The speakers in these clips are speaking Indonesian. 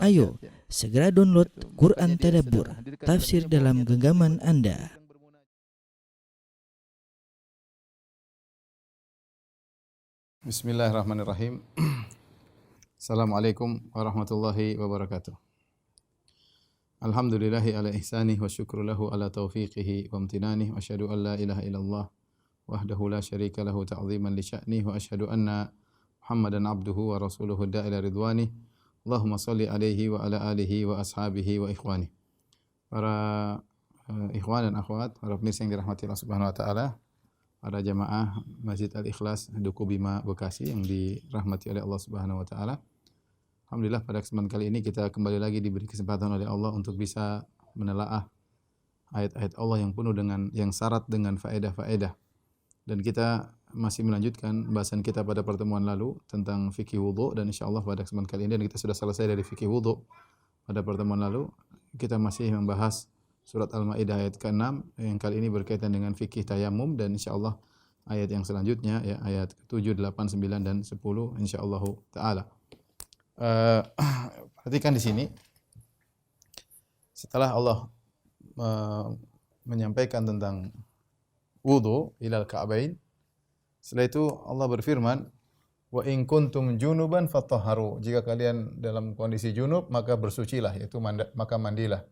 Ayo, segera download Quran Tadabbur, tafsir dalam genggaman Anda. Bismillahirrahmanirrahim. Assalamualaikum warahmatullahi wabarakatuh. Alhamdulillahi ala ihsanih wa syukru lahu ala taufiqihi wa amtinanih wa asyhadu an la ilaha illallah wahdahu la syarika lahu ta'ziman li sya'nih wa asyhadu anna Muhammadan abduhu wa rasuluhu da'ila ridwanih. Allahumma salli alaihi wa ala alihi wa ashabihi wa ikhwani. Para ikhwan dan akhwat, para pemirsa yang dirahmati Allah Subhanahu wa taala, para jamaah Masjid Al-Ikhlas Duku Bima Bekasi yang dirahmati oleh Allah Subhanahu wa taala. Alhamdulillah pada kesempatan kali ini kita kembali lagi diberi kesempatan oleh Allah untuk bisa menelaah ayat-ayat Allah yang penuh dengan yang syarat dengan faedah-faedah. Dan kita masih melanjutkan bahasan kita pada pertemuan lalu tentang fikih wudu, dan insyaallah pada kesempatan kali ini, dan kita sudah selesai dari fikih wudu pada pertemuan lalu, kita masih membahas surat Al-Maidah ayat ke-6 yang kali ini berkaitan dengan fikih tayamum, dan insyaallah ayat yang selanjutnya ya ayat 7, 8, 9 dan 10 insyaallah taala. Perhatikan di sini, setelah Allah menyampaikan tentang wudu ilal ka'bain, setelah itu Allah berfirman, wa in kuntum junuban fatahharu, jika kalian dalam kondisi junub maka bersucilah, yaitu maka mandilah.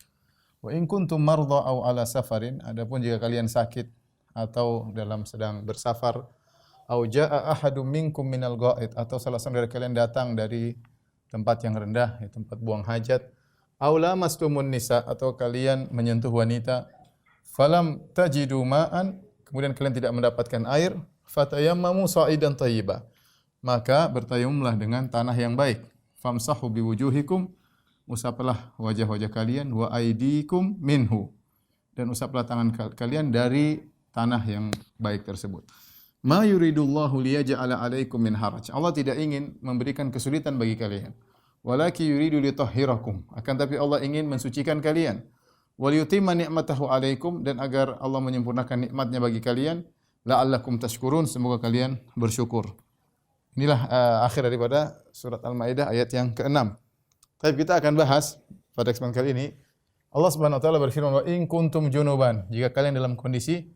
Wa in kuntum mardha aw ala safarin, adapun jika kalian sakit atau dalam sedang bersafar, aw jaa ahadum minkum minal ghaid, atau salah seorang dari kalian datang dari tempat yang rendah, tempat buang hajat, aw lamastumun nisa, atau kalian menyentuh wanita, falam tajidu ma'an, kemudian kalian tidak mendapatkan air, fatayammamu sa'idan thayyiba, maka bertayamumlah dengan tanah yang baik. Famsahu biwujuhikum, usaplah wajah-wajah kalian, wa aydikum minhu, dan usaplah tangan kalian dari tanah yang baik tersebut. Ma yuridullahu liyaj'ala 'alaikum min haraj, Allah tidak ingin memberikan kesulitan bagi kalian. Walaki yuridu litahhirakum, akan tapi Allah ingin mensucikan kalian. Waliyutimma ni'matahu 'alaikum, dan agar Allah menyempurnakan nikmatnya bagi kalian. La'allakum tashkurun, semoga kalian bersyukur. Inilah akhir daripada surat Al-Maidah ayat yang ke-6. Tapi kita akan bahas pada kesempatan kali ini, Allah Subhanahu wa taala berfirman, wa in kuntum junuban, jika kalian dalam kondisi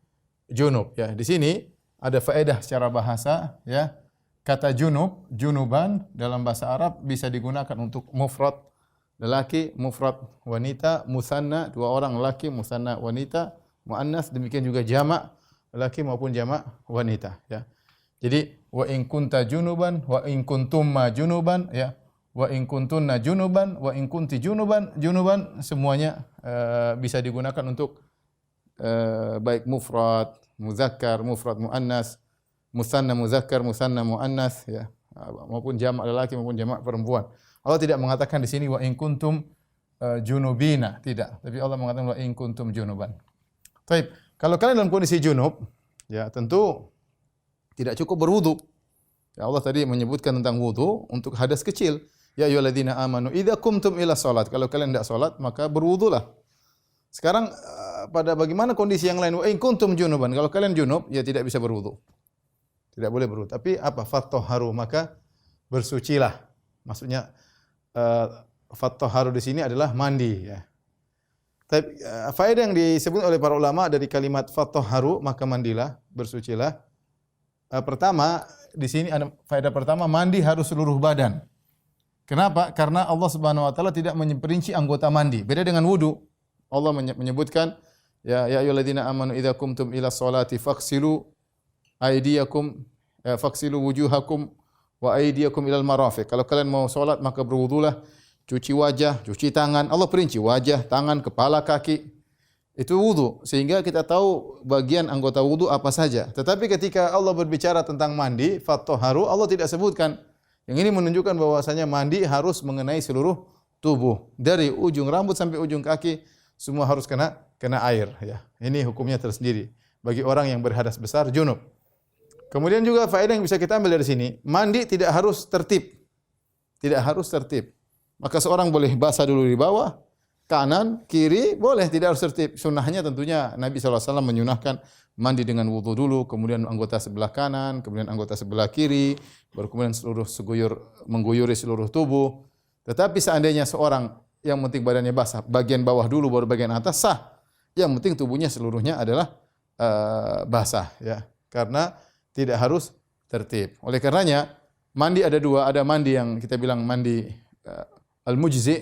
junub. Ya, di sini ada faedah secara bahasa, ya. Kata junub, junuban dalam bahasa Arab bisa digunakan untuk mufrad lelaki, mufrad wanita, musanna dua orang lelaki, musanna wanita, muannas, demikian juga jamak lelaki maupun jamak wanita, ya. Jadi wa in kunta junuban, wa in kuntumma junuban, ya. Wa in kuntunna junuban, wa in kunti junuban, junuban semuanya bisa digunakan untuk baik mufrad muzakkar, mufrad muannas, musanna muzakkar, musanna muannas, ya, maupun jamak lelaki maupun jamak perempuan. Allah tidak mengatakan di sini wa in kuntum junubina, tidak, tapi Allah mengatakan wa in kuntum junuban. Baik, kalau kalian dalam kondisi junub, ya tentu tidak cukup berwudu. Ya, Allah tadi menyebutkan tentang wudu untuk hadas kecil. Ya ayyuhalladzina amanu idza qumtum ila shalat, kalau kalian tidak salat maka berwudulah. Sekarang pada bagaimana kondisi yang lain? Wa in kuntum junuban, kalau kalian junub ya tidak bisa berwudu. Tidak boleh berwudu. Tapi apa? Fatahharu, maka bersucilah. Maksudnya fatahharu di sini adalah mandi, ya. Tapi faedah yang disebut oleh para ulama dari kalimat fatahharu, maka mandilah, bersucilah. Pertama, di sini ada faedah pertama, mandi harus seluruh badan. Kenapa? Karena Allah Subhanahu wa taala tidak memperinci anggota mandi. Beda dengan wudu. Allah menyebutkan, ya ayyuhalladzina amanu idza qumtum ila sholati faghsilu aydiyakum, faghsilu wujuhakum wa aydiyakum ilal marafiq. Kalau kalian mau salat maka berwudulah, cuci wajah, cuci tangan. Allah perinci wajah, tangan, kepala, kaki. Itu wudu, sehingga kita tahu bagian anggota wudu apa saja. Tetapi ketika Allah berbicara tentang mandi, fatahharu, Allah tidak sebutkan. Yang ini menunjukkan bahwasanya mandi harus mengenai seluruh tubuh, dari ujung rambut sampai ujung kaki, semua harus kena air, ya. Ini hukumnya tersendiri bagi orang yang berhadas besar junub. Kemudian juga faedah yang bisa kita ambil dari sini, mandi tidak harus tertib. Tidak harus tertib. Maka seorang boleh basah dulu di bawah, kanan, kiri, boleh, tidak harus tertib. Sunnahnya tentunya Nabi SAW menyunahkan mandi dengan wudu dulu, kemudian anggota sebelah kanan, kemudian anggota sebelah kiri, baru kemudian mengguyuri seluruh tubuh. Tetapi seandainya seorang yang penting badannya basah, bagian bawah dulu baru bagian atas sah. Yang penting tubuhnya seluruhnya adalah basah ya. Karena tidak harus tertib. Oleh karenanya mandi ada dua, ada mandi yang kita bilang mandi al-mujzi,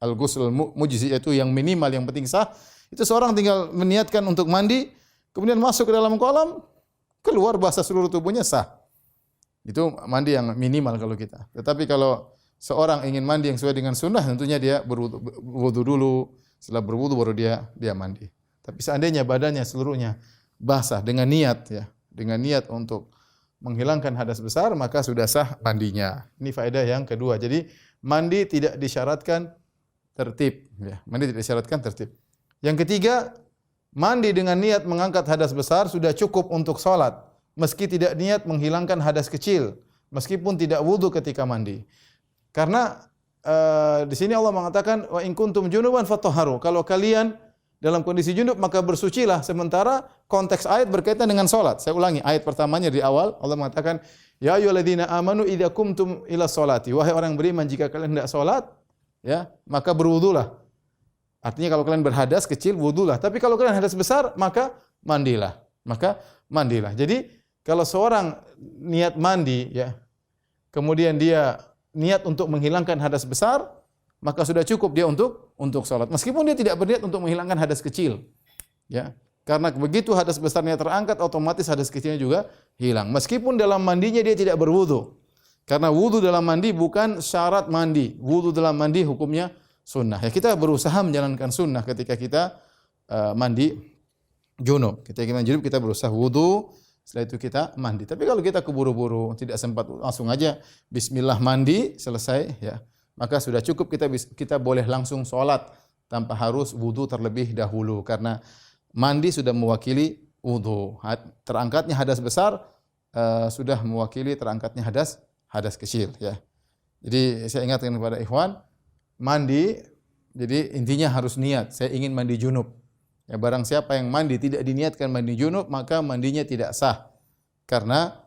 al-ghusl al-mujzi yaitu yang minimal yang penting sah. Itu seorang tinggal meniatkan untuk mandi, kemudian masuk ke dalam kolam, keluar basah seluruh tubuhnya sah. Itu mandi yang minimal kalau kita. Tetapi kalau seorang ingin mandi yang sesuai dengan sunnah, tentunya dia berwudu dulu. Setelah berwudu baru dia mandi. Tapi seandainya badannya seluruhnya basah dengan niat ya, dengan niat untuk menghilangkan hadas besar, maka sudah sah mandinya. Ini faedah yang kedua. Jadi mandi tidak disyaratkan tertib. Ya, mandi tidak disyaratkan tertib. Yang ketiga, mandi dengan niat mengangkat hadas besar sudah cukup untuk sholat. Meski tidak niat menghilangkan hadas kecil, meskipun tidak wudu ketika mandi. Karena di sini Allah mengatakan wa in kuntum junuban fatahharu. Kalau kalian dalam kondisi junub maka bersucilah. Sementara konteks ayat berkaitan dengan salat. Saya ulangi ayat pertamanya di awal Allah mengatakan ya ayyuhalladzina amanu idza qumtum ila sholati. Wahai orang beriman jika kalian hendak salat ya, maka berwudulah. Artinya kalau kalian berhadas kecil wudulah. Tapi kalau kalian hadas besar maka mandilah. Maka mandilah. Jadi kalau seorang niat mandi ya, kemudian dia niat untuk menghilangkan hadas besar, maka sudah cukup dia untuk salat. Meskipun dia tidak berniat untuk menghilangkan hadas kecil. Ya. Karena begitu hadas besarnya terangkat, otomatis hadas kecilnya juga hilang. Meskipun dalam mandinya dia tidak berwudu. Karena wudu dalam mandi bukan syarat mandi. Wudu dalam mandi hukumnya sunnah. Ya, kita berusaha menjalankan sunnah ketika kita mandi junub. Ketika kita mandi junub kita berusaha wudu. Setelah itu kita mandi. Tapi kalau kita keburu-buru, tidak sempat langsung aja bismillah mandi, selesai ya. Maka sudah cukup kita boleh langsung sholat tanpa harus wudu terlebih dahulu karena mandi sudah mewakili wudu. Terangkatnya hadas besar sudah mewakili terangkatnya hadas kecil ya. Jadi saya ingatkan kepada ikhwan, mandi jadi intinya harus niat. Saya ingin mandi junub. Ya, barang siapa yang mandi tidak diniatkan mandi junub, maka mandinya tidak sah. Karena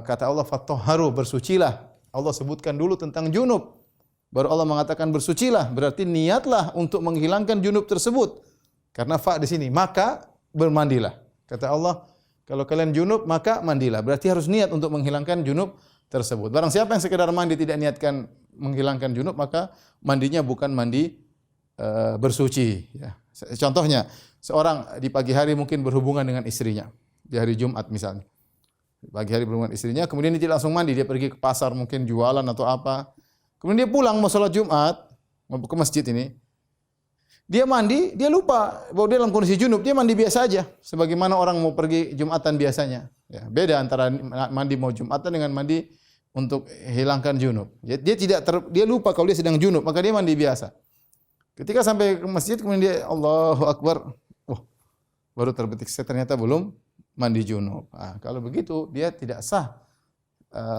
kata Allah fatahharu, bersucilah. Allah sebutkan dulu tentang junub. Baru Allah mengatakan bersucilah, berarti niatlah untuk menghilangkan junub tersebut. Karena fa di sini, maka bermandilah. Kata Allah, kalau kalian junub maka mandilah. Berarti harus niat untuk menghilangkan junub tersebut. Barang siapa yang sekedar mandi tidak niatkan menghilangkan junub, maka mandinya bukan mandi bersuci ya. Contohnya, seorang di pagi hari mungkin berhubungan dengan istrinya di hari Jumat misalnya. Di pagi hari berhubungan dengan istrinya, kemudian dia tidak langsung mandi, dia pergi ke pasar mungkin jualan atau apa. Kemudian dia pulang mau sholat Jumat, mau ke masjid ini. Dia mandi, dia lupa bahwa dia dalam kondisi junub, dia mandi biasa aja sebagaimana orang mau pergi Jumatan biasanya. Ya, beda antara mandi mau Jumatan dengan mandi untuk hilangkan junub. Dia lupa kalau dia sedang junub, maka dia mandi biasa. Ketika sampai ke masjid kemudian dia Allahu Akbar. Baru terbetik saya ternyata belum mandi junub. Nah, kalau begitu dia tidak sah.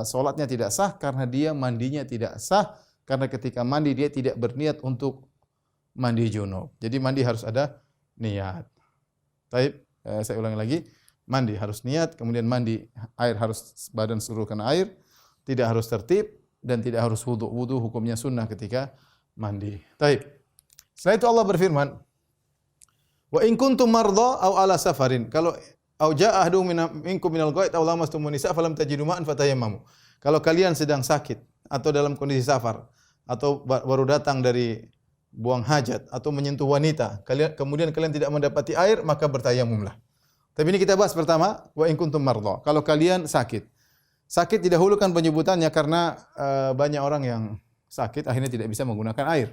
Salatnya tidak sah karena dia mandinya tidak sah karena ketika mandi dia tidak berniat untuk mandi junub. Jadi mandi harus ada niat. Baik, saya ulangi lagi. Mandi harus niat, kemudian mandi air harus badan seluruh kena air, tidak harus tertib dan tidak harus wudu. Wudu hukumnya sunnah ketika mandi. Baik. Setelah itu Allah berfirman, wa in kuntum mardha aw ala safarin. Kalau au jaa ahadun minkum minal ghaid aw lamastumun nisa falam tajidu ma'an fatayammamu. Kalau kalian sedang sakit atau dalam kondisi safar atau baru datang dari buang hajat atau menyentuh wanita, kemudian kalian tidak mendapati air, maka bertayamumlah. Tapi ini kita bahas pertama, wa in kuntum mardha. Kalau kalian sakit. Sakit didahulukan penyebutannya karena banyak orang yang sakit akhirnya tidak bisa menggunakan air.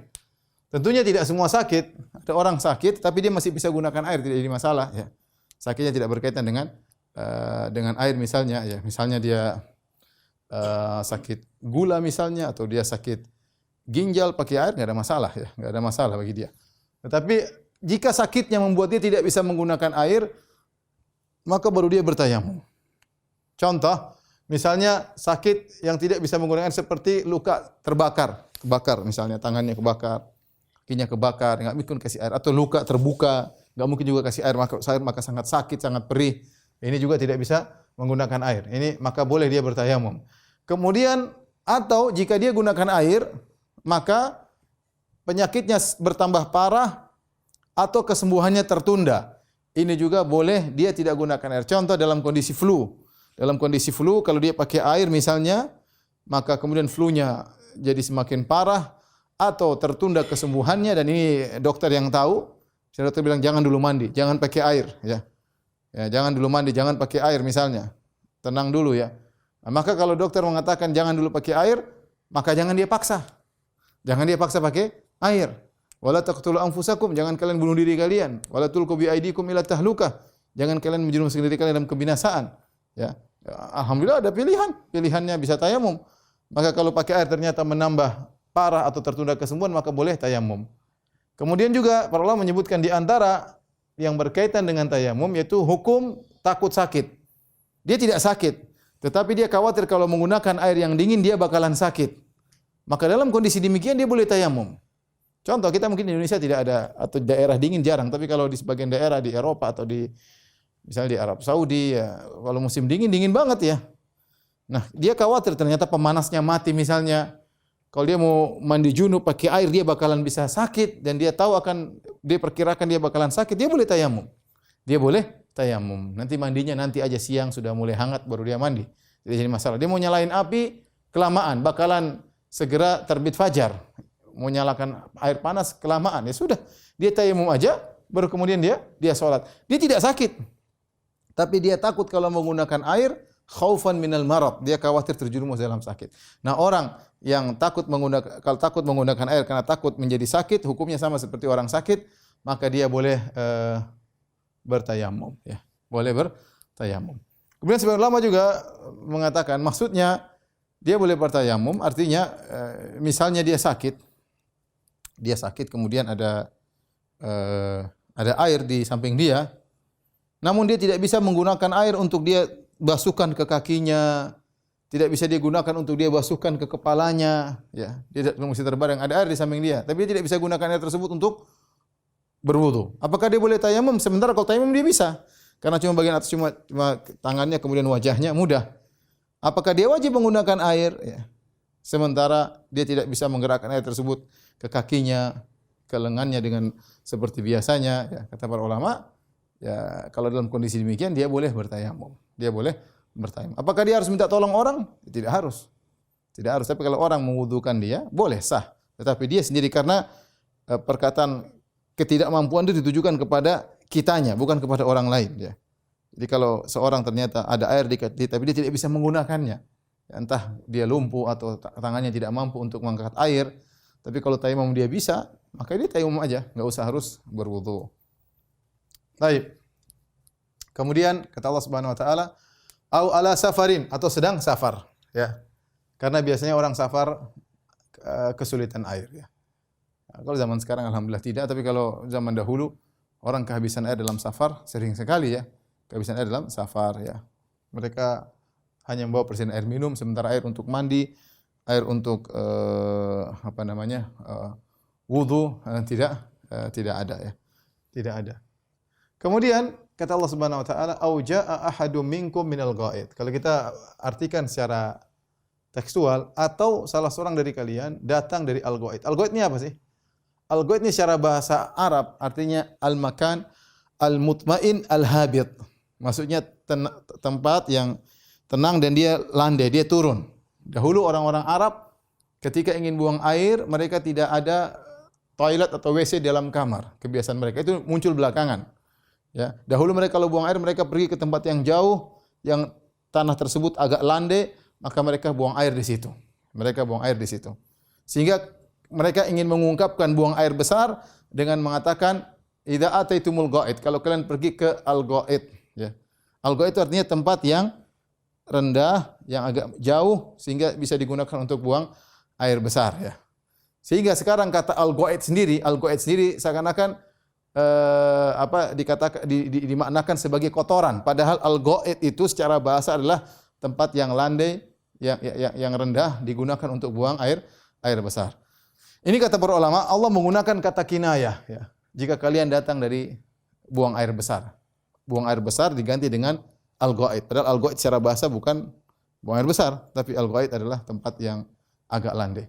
Tentunya tidak semua sakit. Ada orang sakit tapi dia masih bisa gunakan air, tidak jadi masalah ya. Sakitnya tidak berkaitan dengan air misalnya ya. Misalnya dia sakit gula misalnya atau dia sakit ginjal pakai air enggak ada masalah ya, enggak ada masalah bagi dia. Tetapi jika sakitnya membuat dia tidak bisa menggunakan air, maka baru dia bertayamum. Contoh, misalnya sakit yang tidak bisa menggunakan air seperti luka kebakar misalnya tangannya kebakar, kakinya kebakar, enggak mungkin kasih air, atau luka terbuka, enggak mungkin juga kasih air, maka sangat sakit, sangat perih. Ini juga tidak bisa menggunakan air. Ini maka boleh dia bertayamum. Kemudian atau jika dia gunakan air, maka penyakitnya bertambah parah atau kesembuhannya tertunda. Ini juga boleh dia tidak gunakan air. Contoh dalam kondisi flu. Dalam kondisi flu kalau dia pakai air misalnya, maka kemudian flu-nya jadi semakin parah atau tertunda kesembuhannya, dan ini dokter yang tahu. Dokter bilang jangan dulu mandi, jangan pakai air ya. Ya, jangan dulu mandi, jangan pakai air misalnya. Tenang dulu ya. Nah, maka kalau dokter mengatakan jangan dulu pakai air, maka jangan dia paksa. Jangan dia paksa pakai air. Wala taqtulu anfusakum, jangan kalian bunuh diri kalian. Wala tulqu bi aidikum ila tahlukah, jangan kalian menjerumuskan diri kalian dalam kebinasaan. Ya. Alhamdulillah ada pilihan. Pilihannya bisa tayamum. Maka kalau pakai air ternyata menambah parah atau tertunda kesembuhan, maka boleh tayamum. Kemudian juga para ulama menyebutkan di antara yang berkaitan dengan tayamum yaitu hukum takut sakit. Dia tidak sakit, tetapi dia khawatir kalau menggunakan air yang dingin dia bakalan sakit. Maka dalam kondisi demikian dia boleh tayamum. Contoh, kita mungkin di Indonesia tidak ada atau daerah dingin jarang, tapi kalau di sebagian daerah di Eropa atau di misalnya di Arab Saudi ya, kalau musim dingin dingin banget ya. Nah, dia khawatir ternyata pemanasnya mati misalnya. Kalau dia mau mandi junub pakai air dia bakalan bisa sakit, dan dia tahu dia perkirakan dia bakalan sakit, dia boleh tayamum. Dia boleh tayamum. Nanti mandinya nanti aja siang sudah mulai hangat baru dia mandi. Tidak jadi masalah. Dia mau nyalain api kelamaan bakalan segera terbit fajar. Mau nyalakan air panas kelamaan, ya sudah, dia tayamum aja baru kemudian dia salat. Dia tidak sakit. Tapi dia takut kalau menggunakan air khaufan minal marad, dia khawatir terjerumus dalam sakit. Nah, orang yang takut menggunakan air karena takut menjadi sakit, hukumnya sama seperti orang sakit, maka dia boleh bertayamum ya. Boleh bertayamum. Kemudian sebagian ulama juga mengatakan maksudnya dia boleh bertayamum artinya misalnya dia sakit kemudian ada air di samping dia, namun dia tidak bisa menggunakan air untuk dia basuhkan ke kakinya, tidak bisa dia gunakan untuk dia basuhkan ke kepalanya, ya. Dia mesti terbareng ada air di samping dia, tapi dia tidak bisa gunakan air tersebut untuk berwudu. Apakah dia boleh tayamum? Sementara kalau tayamum dia bisa, karena cuma bagian atas cuma tangannya kemudian wajahnya mudah. Apakah dia wajib menggunakan air? Ya. Sementara dia tidak bisa menggerakkan air tersebut ke kakinya, ke lengannya dengan seperti biasanya. Ya, kata para ulama, ya kalau dalam kondisi demikian dia boleh bertayamum. Dia boleh bertayamum. Apakah dia harus minta tolong orang? Tidak harus. Tidak harus. Tapi kalau orang mewudukan dia, boleh sah. Tetapi dia sendiri karena perkataan ketidakmampuan itu ditujukan kepada kitanya, bukan kepada orang lain. Ya. Jadi kalau seorang ternyata ada air di kaki, tapi dia tidak bisa menggunakannya, entah dia lumpuh atau tangannya tidak mampu untuk mengangkat air, tapi kalau tayamum dia bisa, maka dia tayamum aja, enggak usah harus berwudu. Baik. Kemudian kata Allah Subhanahu wa taala, au ala safarin, atau sedang safar, ya. Karena biasanya orang safar kesulitan air, ya. Nah, kalau zaman sekarang alhamdulillah tidak, tapi kalau zaman dahulu orang kehabisan air dalam safar sering sekali ya. Kehabisan air dalam safar ya. Mereka hanya membawa persediaan air minum, sementara air untuk mandi, air untuk wudu tidak ada ya. Tidak ada. Kemudian kata Allah Subhanahu wa taala, au jaa ahadum minkum minal ghaid. Kalau kita artikan secara tekstual, atau salah seorang dari kalian datang dari al-ghaid. Al-ghaid ini apa sih? Al-ghaid ini secara bahasa Arab artinya al-makan al-mutmain al-habit. Maksudnya tempat yang tenang dan dia landai, dia turun. Dahulu orang-orang Arab ketika ingin buang air, mereka tidak ada toilet atau WC dalam kamar. Kebiasaan mereka itu muncul belakangan. Ya, dahulu mereka kalau buang air mereka pergi ke tempat yang jauh, yang tanah tersebut agak landai, maka mereka buang air di situ. Mereka buang air di situ. Sehingga mereka ingin mengungkapkan buang air besar dengan mengatakan idza ataitumul ghaid, kalau kalian pergi ke al-ghaid, ya. Al-ghaid itu artinya tempat yang rendah, yang agak jauh sehingga bisa digunakan untuk buang air besar, ya. Sehingga sekarang kata al-ghaid sendiri seakan-akan dimaknakan sebagai kotoran, padahal al-ghaid itu secara bahasa adalah tempat yang landai, yang rendah digunakan untuk buang air besar. Ini kata para ulama, Allah menggunakan kata kinayah, ya. Jika kalian datang dari buang air besar. Buang air besar diganti dengan al-ghaid. Padahal al-ghaid secara bahasa bukan buang air besar, tapi al-ghaid adalah tempat yang agak landai.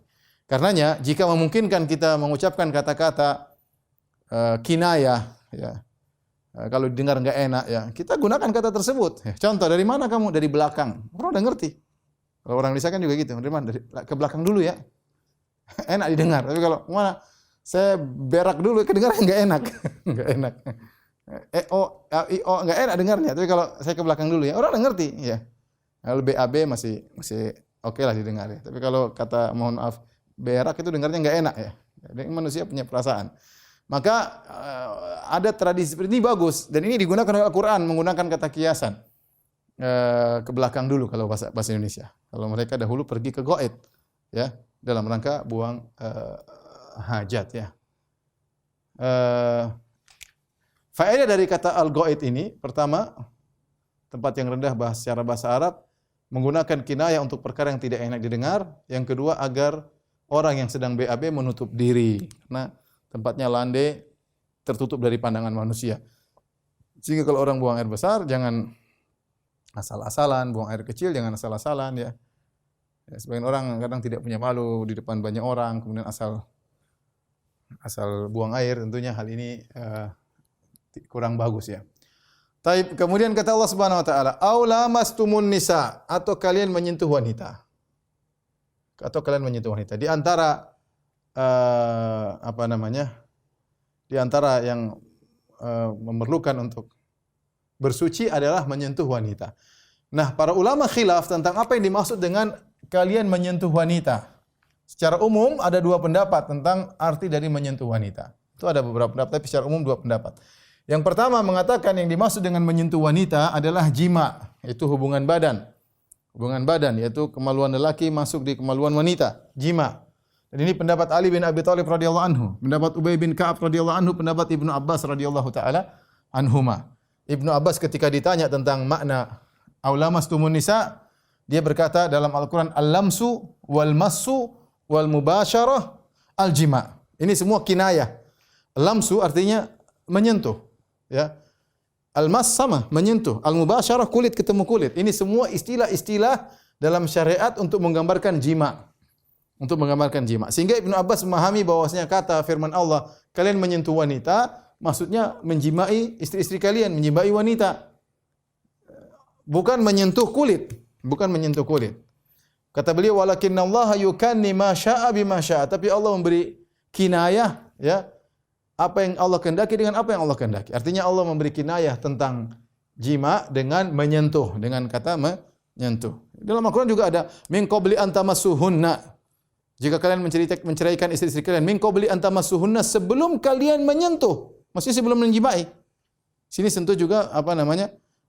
Karenanya jika memungkinkan kita mengucapkan kata-kata kinayah, ya, kalau didengar enggak enak, ya, kita gunakan kata tersebut. Ya, contoh, dari mana kamu? Dari belakang. Orang udah ngerti. Kalau orang Indonesia kan juga gitu. Dari mana? Dari ke belakang dulu ya. Enak didengar. Tapi kalau mana? Saya berak dulu, kedengaran enggak enak. Enggak enak. Enggak enak dengarnya. Tapi kalau saya ke belakang dulu ya, orang udah ngerti, ya. Kalau BAB masih oke lah didengar ya. Tapi kalau kata mohon maaf berak itu dengarnya enggak enak ya. Jadi manusia punya perasaan. Maka ada tradisi seperti ini bagus dan ini digunakan oleh Al-Qur'an menggunakan kata kiasan. Ke belakang dulu kalau bahasa Indonesia. Kalau mereka dahulu pergi ke ghaid ya, dalam rangka buang hajat ya. Faedah dari kata al-ghaid ini, pertama, tempat yang rendah secara bahasa Arab, menggunakan kinayah untuk perkara yang tidak enak didengar. Yang kedua, agar orang yang sedang BAB menutup diri. Karena tempatnya landai, tertutup dari pandangan manusia. Sehingga kalau orang buang air besar, jangan asal-asalan, buang air kecil jangan asal-asalan ya. Sebagian orang kadang tidak punya malu di depan banyak orang, kemudian asal buang air, tentunya hal ini kurang bagus ya. Taib, kemudian kata Allah Subhanahu wa taala, "Aw lamastumun nisa," atau kalian menyentuh wanita. Atau kalian menyentuh wanita. Di antara Di antara yang memerlukan untuk bersuci adalah menyentuh wanita. Nah, para ulama khilaf tentang apa yang dimaksud dengan kalian menyentuh wanita. Secara umum ada dua pendapat tentang arti dari menyentuh wanita. Itu ada beberapa pendapat, tapi secara umum dua pendapat. Yang pertama mengatakan yang dimaksud dengan menyentuh wanita adalah jima, yaitu hubungan badan. Hubungan badan yaitu kemaluan lelaki masuk di kemaluan wanita, jima. Dan ini pendapat Ali bin Abi Thalib radhiyallahu anhu, pendapat Ubay bin Ka'ab radhiyallahu anhu, pendapat Ibnu Abbas radhiyallahu taala anhuma. Ibnu Abbas ketika ditanya tentang makna aulamastumun nisa, dia berkata dalam Al-Qur'an al-lamsu wal massu wal mubasyarah al-jima. Ini semua kinayah. Lamsu artinya menyentuh, ya. Al-mas sama menyentuh, al-mubasyarah kulit ketemu kulit. Ini semua istilah-istilah dalam syariat untuk menggambarkan jima. Untuk menggambarkan jima. Sehingga Ibnu Abbas memahami bahwasanya kata firman Allah, kalian menyentuh wanita, maksudnya menjimai istri-istri kalian, menjimai wanita. Bukan menyentuh kulit, bukan menyentuh kulit. Kata beliau, walakinnallaha yukanni ma syaa bima syaa. Tapi Allah memberi kinayah, ya. Apa yang Allah kehendaki dengan apa yang Allah kehendaki. Artinya Allah memberi kinayah tentang jima dengan menyentuh, dengan kata menyentuh. Dalam Al-Qur'an juga ada min qabli an tamassuhunna. Jika kalian menceraikan istri-istri kalian, min qabli an tamassuhunna, sebelum kalian menyentuh. Maksudnya sebelum menjimai. Sini sentuh juga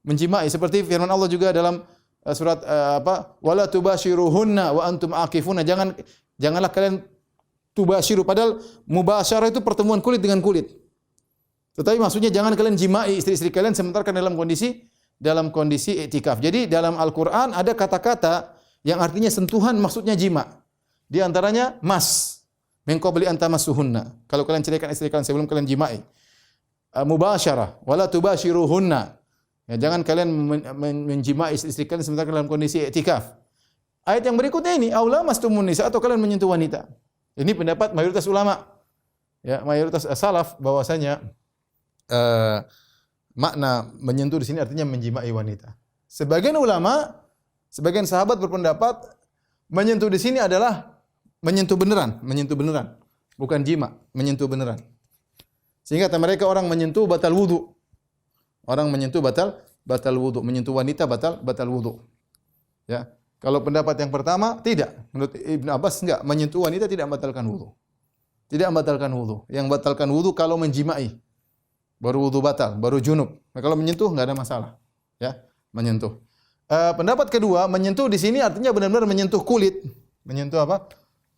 menjimai, seperti firman Allah juga dalam surat wala tubashiruhunna wa antum aqifuna. Janganlah kalian tubashiru, padahal mubasyarah itu pertemuan kulit dengan kulit. Tetapi maksudnya jangan kalian jimai istri-istri kalian sementara kalian dalam kondisi iktikaf. Jadi dalam Al-Qur'an ada kata-kata yang artinya sentuhan, maksudnya jima. Di antaranya mas, min qabli an tamassuhunna. Kalau kalian ceraikan istri kalian sebelum kalian jimai. Mubasyarah, wala tubashiruhunna. Ya, jangan kalian menjimai istri kalian sementara dalam kondisi iktikaf. Ayat yang berikutnya ini, aula mastumun nisa, atau kalian menyentuh wanita. Ini pendapat mayoritas ulama. Ya, mayoritas salaf bahwasanya makna menyentuh di sini artinya menjimai wanita. Sebagian ulama, sebagian sahabat berpendapat menyentuh di sini adalah menyentuh beneran, bukan jima, menyentuh beneran. Sehingga kata mereka orang menyentuh batal wudu. Orang menyentuh batal wudu, menyentuh wanita batal wudu. Ya. Kalau pendapat yang pertama tidak, menurut Ibnu Abbas enggak, menyentuh wanita tidak membatalkan wudu. Tidak membatalkan wudu. Yang membatalkan wudu kalau menjimai. Baru wudu batal, baru junub. Nah, kalau menyentuh enggak ada masalah. Ya, menyentuh. Pendapat kedua, menyentuh di sini artinya benar-benar menyentuh kulit. Menyentuh apa?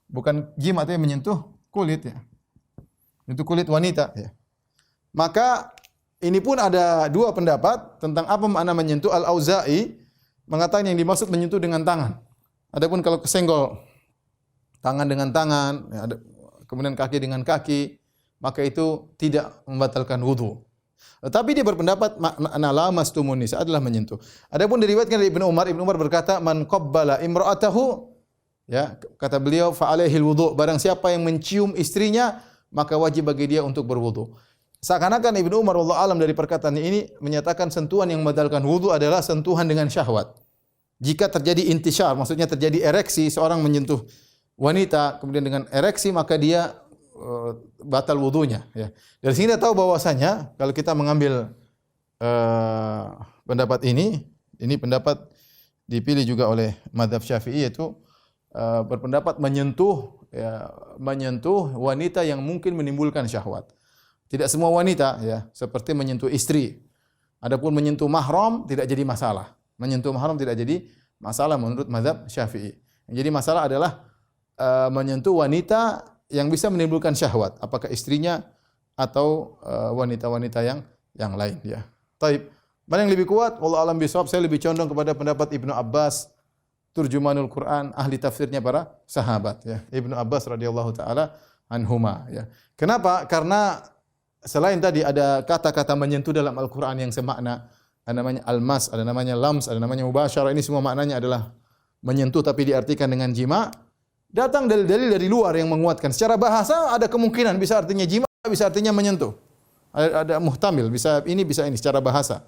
Bukan jima, artinya menyentuh kulit ya. Menyentuh kulit wanita ya. Maka ini pun ada dua pendapat tentang apa makna menyentuh. Al-Auza'i mengatakan yang dimaksud menyentuh dengan tangan. Adapun kalau kesenggol tangan dengan tangan, ya, kemudian kaki dengan kaki, maka itu tidak membatalkan wudu. Tetapi dia berpendapat makna lamastumun nisa adalah menyentuh. Adapun diriwayatkan dari Ibnu Umar berkata, man qabbala imra'atahu Ya, kata beliau fa alaihil wudu, barang siapa yang mencium istrinya maka wajib bagi dia untuk berwudu. Seakan-akan Ibnu Umar wallahu alam dari perkataan ini menyatakan sentuhan yang membatalkan wudu adalah sentuhan dengan syahwat. Jika terjadi intisyar, maksudnya terjadi ereksi, seorang menyentuh wanita kemudian dengan ereksi maka dia batal wudunya. Ya. Dari sini kita tahu bahwasanya kalau kita mengambil pendapat ini pendapat dipilih juga oleh mazhab Syafi'i, yaitu berpendapat menyentuh wanita yang mungkin menimbulkan syahwat. Tidak semua wanita ya, seperti menyentuh istri. Adapun menyentuh mahram tidak jadi masalah. Menyentuh mahram tidak jadi masalah menurut mazhab Syafi'i. Yang jadi masalah adalah menyentuh wanita yang bisa menimbulkan syahwat, apakah istrinya atau wanita-wanita yang lain ya. Taib. Mana yang lebih kuat? Wallahu a'lam bishawab. Saya lebih condong kepada pendapat Ibnu Abbas, turjumanul Quran, ahli tafsirnya para sahabat ya. Ibnu Abbas radhiyallahu taala anhuma ya. Kenapa? Karena selain tadi ada kata-kata menyentuh dalam Al-Qur'an yang semakna, ada namanya almas, ada namanya lams, ada namanya mubasyarah, ini semua maknanya adalah menyentuh tapi diartikan dengan jima. Datang dalil-dalil dari luar yang menguatkan. Secara bahasa ada kemungkinan bisa artinya jima, bisa artinya menyentuh. Ada muhtamil, bisa ini secara bahasa.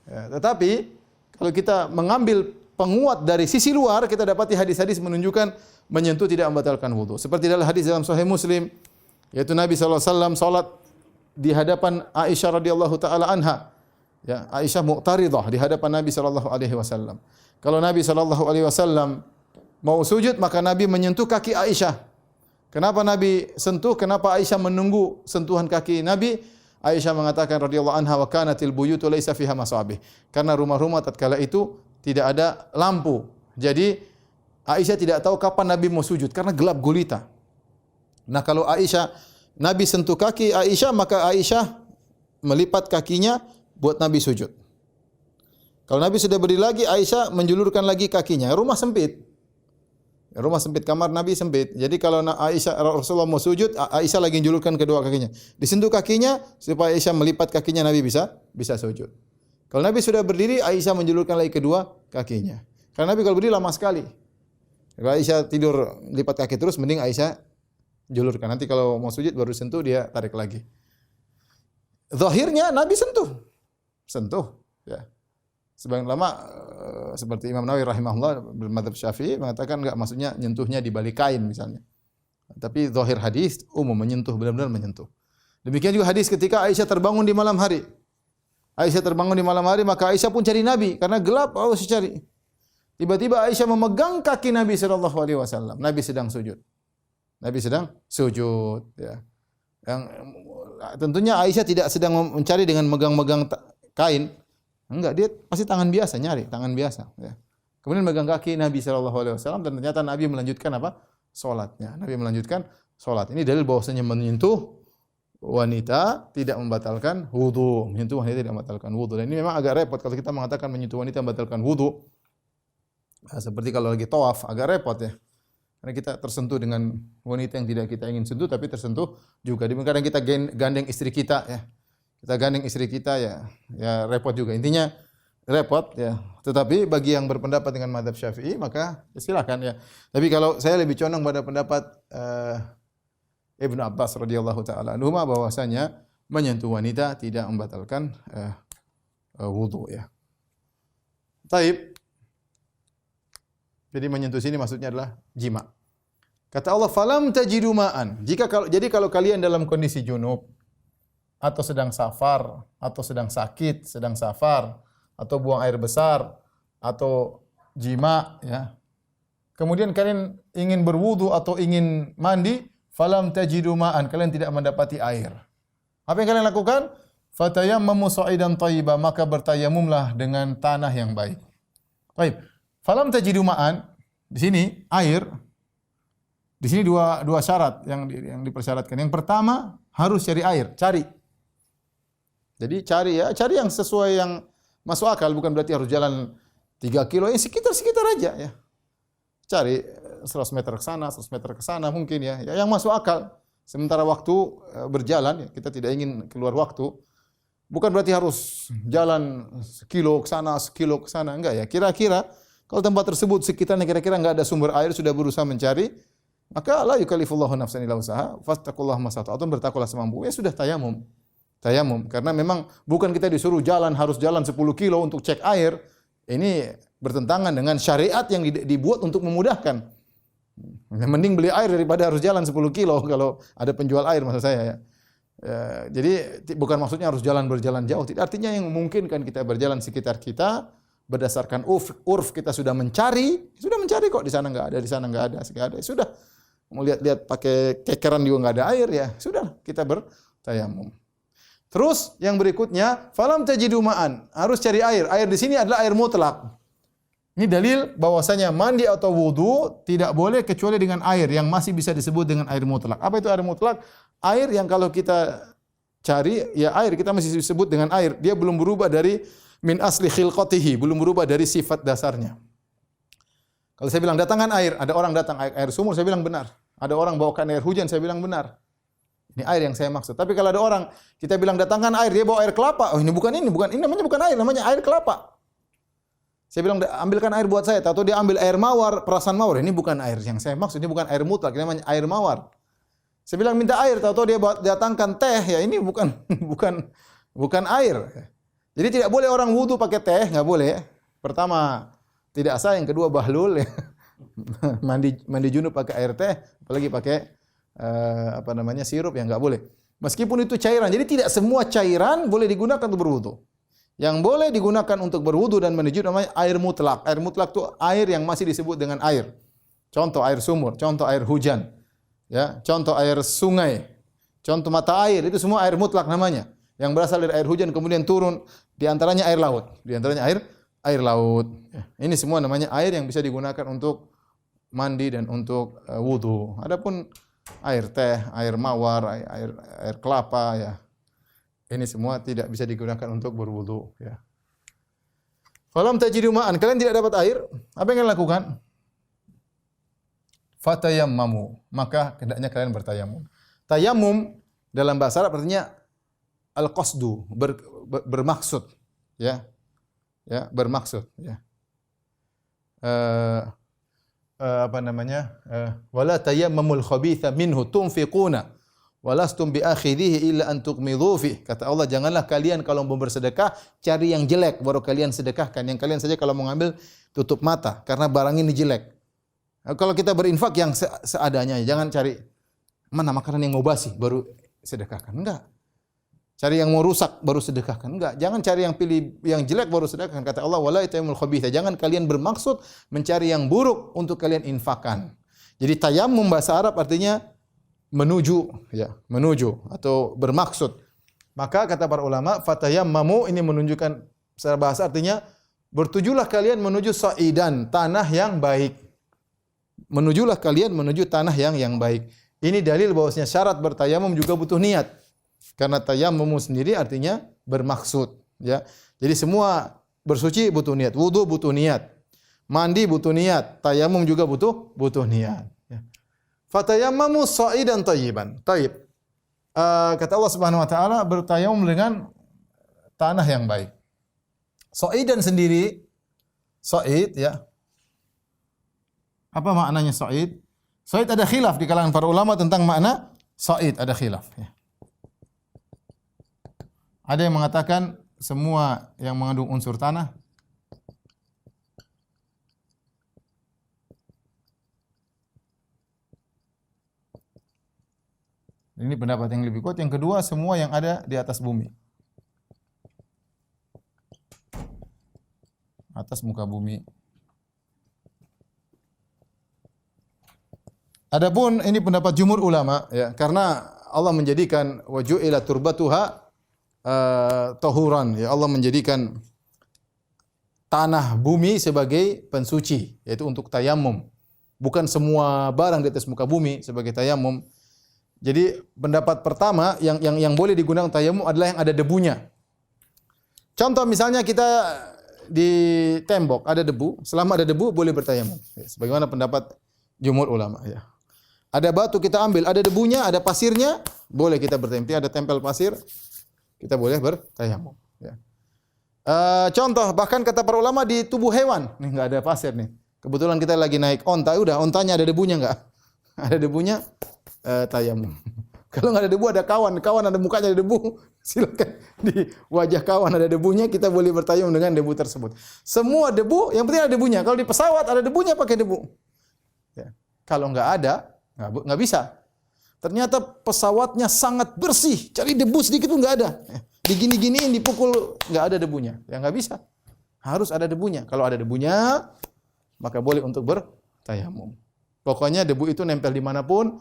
Ya, tetapi kalau kita mengambil penguat dari sisi luar, kita dapati hadis-hadis menunjukkan menyentuh tidak membatalkan wudu. Seperti dalam hadis dalam Sahih Muslim, yaitu Nabi SAW salat di hadapan Aisyah radhiyallahu taala anha. Ya, Aisyah muqtaridah di hadapan Nabi sallallahu alaihi wasallam. Kalau Nabi sallallahu alaihi wasallam mau sujud, maka Nabi menyentuh kaki Aisyah. Kenapa Nabi sentuh? Kenapa Aisyah menunggu sentuhan kaki Nabi? Aisyah mengatakan radhiyallahu anha, wa kanatil buyutu laisa fiha masabih. Karena rumah-rumah tatkala itu tidak ada lampu. Jadi Aisyah tidak tahu kapan Nabi mau sujud karena gelap gulita. Nah, kalau Nabi sentuh kaki Aisyah, maka Aisyah melipat kakinya buat Nabi sujud. Kalau Nabi sudah berdiri lagi, Aisyah menjulurkan lagi kakinya. Rumah sempit. Rumah sempit, kamar Nabi sempit. Jadi kalau Rasulullah mau sujud, Aisyah lagi menjulurkan kedua kakinya. Disentuh kakinya supaya Aisyah melipat kakinya, Nabi bisa sujud. Kalau Nabi sudah berdiri, Aisyah menjulurkan lagi kedua kakinya. Karena Nabi kalau berdiri lama sekali. Kalau Aisyah tidur lipat kaki terus, mending Aisyah julurkan. Nanti kalau mau sujud baru sentuh, dia tarik lagi. Zahirnya Nabi sentuh. Ya. Sebagian ulama seperti Imam Nawawi rahimahullah bermadzhab Syafi'i mengatakan enggak, maksudnya nyentuhnya di balik kain misalnya. Tapi zahir hadis umum menyentuh, benar-benar menyentuh. Demikian juga hadis ketika Aisyah terbangun di malam hari. Maka Aisyah pun cari Nabi karena gelap, harus cari. Tiba-tiba Aisyah memegang kaki Nabi sallallahu alaihi wasallam. Nabi sedang sujud ya. Yang tentunya Aisyah tidak sedang mencari dengan megang-megang kain. Enggak, dia pasti tangan biasa nyari, tangan biasa ya. Kemudian megang kaki Nabi sallallahu alaihi wasallam dan ternyata Nabi melanjutkan apa? Salatnya. Nabi melanjutkan salat. Ini dalil bahwasanya menyentuh wanita tidak membatalkan wudu. Menyentuh wanita tidak membatalkan wudu. Dan ini memang agak repot kalau kita mengatakan menyentuh wanita membatalkan wudu. Nah, seperti kalau lagi tawaf agak repot ya. Karena kita tersentuh dengan wanita yang tidak kita ingin sentuh tapi tersentuh juga. Kadang kita gandeng istri kita ya. Kita gandeng istri kita ya repot juga. Intinya repot ya. Tetapi bagi yang berpendapat dengan mazhab Syafi'i maka ya silakan ya. Tapi kalau saya lebih condong pada pendapat Ibnu Abbas radhiyallahu taala anhu bahwasanya menyentuh wanita tidak membatalkan wudu ya. Taib. Jadi menyentuh sini maksudnya adalah jima. Kata Allah, "Falam tajidu ma'an." Jadi kalau kalian dalam kondisi junub atau sedang safar, atau sedang sakit, sedang safar, atau buang air besar, atau jima, ya. Kemudian kalian ingin berwudu atau ingin mandi, falam tajidu ma'an, kalian tidak mendapati air. Apa yang kalian lakukan? Fatayammamu sa'idan thayyiban, maka bertayamumlah dengan tanah yang baik. Baik. Falam tajidu ma'an, di sini air. Di sini dua syarat yang dipersyaratkan. Yang pertama, harus cari air, cari. Jadi cari yang sesuai yang masuk akal, bukan berarti harus jalan 3 kilo, yang sekitar aja ya. Cari 100 meter ke sana, 100 meter ke sana mungkin ya, yang masuk akal. Sementara waktu berjalan, ya, kita tidak ingin keluar waktu. Bukan berarti harus jalan sekilo ke sana, enggak ya. Kira-kira Kalau tempat tersebut sekitarnya kira-kira enggak ada sumber air, sudah berusaha mencari, maka la yukallifullahu nafsan illa usaha, fattaqullaha mastata'tum, bertakwalah semampu. Ya sudah tayamum. Tayamum karena memang bukan kita disuruh harus jalan 10 kilo untuk cek air. Ini bertentangan dengan syariat yang dibuat untuk memudahkan. Mending beli air daripada harus jalan 10 kilo kalau ada penjual air, maksud saya ya. Jadi bukan maksudnya harus berjalan jauh. Tidak, artinya yang memungkinkan kita berjalan sekitar kita berdasarkan urf kita sudah mencari kok, di sana enggak ada, di sana enggak ada, sudah. Mau lihat pakai kekeran juga enggak ada air, ya sudah kita bertayamum. Terus yang berikutnya, falam tajidu ma'an, harus cari air. Air di sini adalah air mutlak. Ini dalil bahwasanya mandi atau wudu tidak boleh kecuali dengan air yang masih bisa disebut dengan air mutlak. Apa itu air mutlak? Air yang kalau kita cari, ya air kita masih disebut dengan air. Dia belum berubah dari min asli khilqatihi, belum berubah dari sifat dasarnya. Kalau saya bilang datangkan air, ada orang datang air sumur, saya bilang benar. Ada orang bawakan air hujan, saya bilang benar. Ini air yang saya maksud. Tapi kalau ada orang kita bilang datangkan air, dia bawa air kelapa. Oh, ini namanya bukan air, namanya air kelapa. Saya bilang ambilkan air buat saya, atau dia ambil air mawar, perasan mawar. Ini bukan air yang saya maksud, ini bukan air mutlak, ini namanya air mawar. Saya bilang minta air, atau dia datangkan teh, ya ini bukan air. Jadi tidak boleh orang wudu pakai teh, enggak boleh. Pertama, tidak sah, yang kedua bahlul ya. mandi junub pakai air teh, apalagi pakai sirup, ya enggak boleh. Meskipun itu cairan. Jadi tidak semua cairan boleh digunakan untuk berwudu. Yang boleh digunakan untuk berwudu dan mandi junub namanya air mutlak. Air mutlak itu air yang masih disebut dengan air. Contoh air sumur, contoh air hujan, ya, contoh air sungai, contoh mata air, itu semua air mutlak namanya. Yang berasal dari air hujan kemudian turun, di antaranya air laut. Di antaranya air laut. Ini semua namanya air yang bisa digunakan untuk mandi dan untuk wudu. Adapun air teh, air mawar, air kelapa, ya, ini semua tidak bisa digunakan untuk berwudu, ya. Falam tajidu ma'an, kalian tidak dapat air, apa yang kalian lakukan? Fatayammamu, maka hendaknya kalian bertayamum. Tayamum dalam bahasa Arab artinya al-qasdu, bermaksud, ya. Ya, bermaksud, ya. Wala tayammamul khabitha minhu tunfiquna walastum biakhidhihi illa an tughmidhu fi. Kata Allah, janganlah kalian kalau mau bersedekah cari yang jelek baru kalian sedekahkan. Yang kalian saja kalau mau ngambil tutup mata karena barang ini jelek. Kalau kita berinfak yang seadanya, jangan cari mana makanan yang mau basi baru sedekahkan. Enggak. Cari yang mau rusak baru sedekahkan. Enggak. Jangan cari yang pilih yang jelek baru sedekahkan. Kata Allah, wala tayammul khabitha. Jangan kalian bermaksud mencari yang buruk untuk kalian infakkan. Jadi tayammum bahasa Arab artinya menuju, ya, menuju atau bermaksud. Maka kata para ulama, fatayammamu ini menunjukkan secara bahasa artinya bertujulah kalian menuju sa'idan, tanah yang baik. Menujulah kalian menuju tanah yang baik. Ini dalil bahwasanya syarat bertayamum juga butuh niat. Karena tayammum sendiri artinya bermaksud, ya. Jadi semua bersuci butuh niat, wudu butuh niat, mandi butuh niat, tayamum juga butuh niat, ya. Fatayammamu sha'idan thayyiban. Tayyib. Kata Allah Subhanahu wa taala, bertayamum dengan tanah yang baik. Sha'idan sendiri, sha'id, ya. Apa maknanya sha'id? Sha'id ada khilaf di kalangan para ulama tentang makna sha'id, ada khilaf, ya. Ada yang mengatakan semua yang mengandung unsur tanah. Ini pendapat yang lebih kuat. Yang kedua, semua yang ada di atas bumi. Atas muka bumi. Adapun ini pendapat jumhur ulama, ya, karena Allah menjadikan waju'ila turbatuha tahuran, ya, Allah menjadikan tanah bumi sebagai pensuci, yaitu untuk tayamum. Bukan semua barang di atas muka bumi sebagai tayamum. Jadi pendapat pertama yang boleh digunakan tayamum adalah yang ada debunya. Contoh misalnya kita di tembok ada debu, selama ada debu boleh bertayamum. Ya, sebagaimana pendapat jumhur ulama, ya. Ada batu kita ambil, ada debunya, ada pasirnya, boleh kita bertayamum. Ada tempel pasir, kita boleh bertayamum, ya. Contoh, bahkan kata para ulama di tubuh hewan. Nih nggak ada pasir nih. Kebetulan kita lagi naik onta, udah ontanya ada debunya nggak? Ada debunya, tayamum. Kalau nggak ada debu, ada kawan ada mukanya ada debu, silakan di wajah kawan ada debunya, kita boleh bertayamum dengan debu tersebut. Semua debu, yang penting ada debunya. Kalau di pesawat ada debunya, pakai debu. Ya. Kalau nggak ada, nggak bisa. Ternyata pesawatnya sangat bersih, cari debu sedikit pun nggak ada. Digini-giniin, dipukul, nggak ada debunya. Ya nggak bisa. Harus ada debunya. Kalau ada debunya, maka boleh untuk bertayamum. Pokoknya debu itu nempel dimanapun,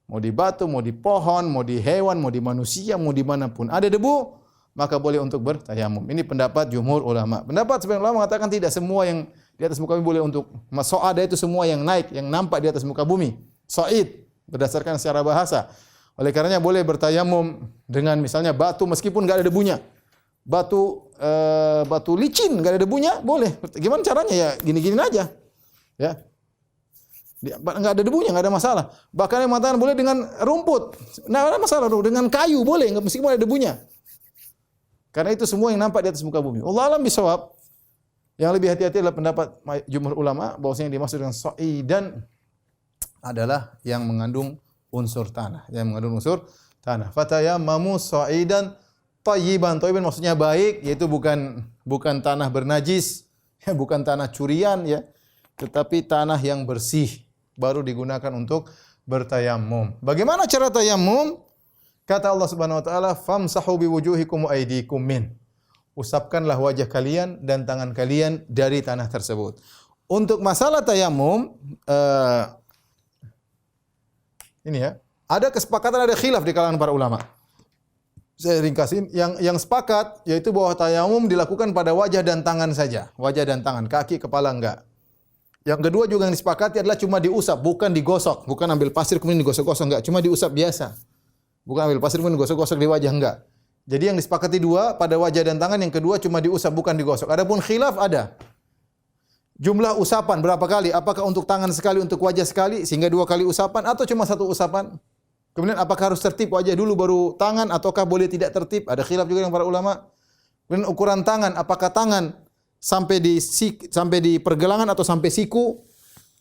mau di batu, mau di pohon, mau di hewan, mau di manusia, mau dimanapun. Ada debu, maka boleh untuk bertayamum. Ini pendapat jumhur ulama. Pendapat sebagian ulama mengatakan tidak semua yang di atas muka bumi boleh untuk so'ada itu semua yang naik, yang nampak di atas muka bumi. So'id, berdasarkan secara bahasa. Oleh karenanya boleh bertayamum dengan misalnya batu meskipun nggak ada debunya. Batu licin nggak ada debunya, boleh. Gimana caranya ya? Gini-gini aja. Ya. Nggak ada debunya, nggak ada masalah. Bahkan yang mengatakan boleh dengan rumput. Nggak ada masalah, dengan kayu boleh, meskipun ada debunya. Karena itu semua yang nampak di atas muka bumi. Allah alam bisawab. Yang lebih hati-hati adalah pendapat jumhur ulama bahwasanya yang dimaksud dengan so'idan adalah yang mengandung unsur tanah, Fatayammamu so'idan thayyiban. Thayyiban maksudnya baik, yaitu bukan tanah bernajis, ya, bukan tanah curian, ya, tetapi tanah yang bersih baru digunakan untuk bertayamum. Bagaimana cara tayamum? Kata Allah Subhanahu wa taala, "Famsahu biwujuhikum wa aydikum min." Usapkanlah wajah kalian dan tangan kalian dari tanah tersebut. Untuk masalah tayamum, ini ya, ada kesepakatan, ada khilaf di kalangan para ulama. Saya ringkasin, yang sepakat yaitu bahwa tayamum dilakukan pada wajah dan tangan saja, wajah dan tangan, kaki, kepala enggak. Yang kedua juga yang disepakati adalah cuma diusap, bukan digosok, bukan ambil pasir kemudian digosok-gosok, enggak, cuma diusap biasa. Bukan ambil pasir kemudian digosok-gosok di wajah, enggak. Jadi yang disepakati dua pada wajah dan tangan, yang kedua cuma diusap bukan digosok. Adapun khilaf ada. Jumlah usapan berapa kali? Apakah untuk tangan sekali, untuk wajah sekali sehingga 2 kali usapan atau cuma 1 usapan? Kemudian apakah harus tertib wajah dulu baru tangan ataukah boleh tidak tertib? Ada khilaf juga yang para ulama. Kemudian ukuran tangan, apakah tangan sampai di pergelangan atau sampai siku?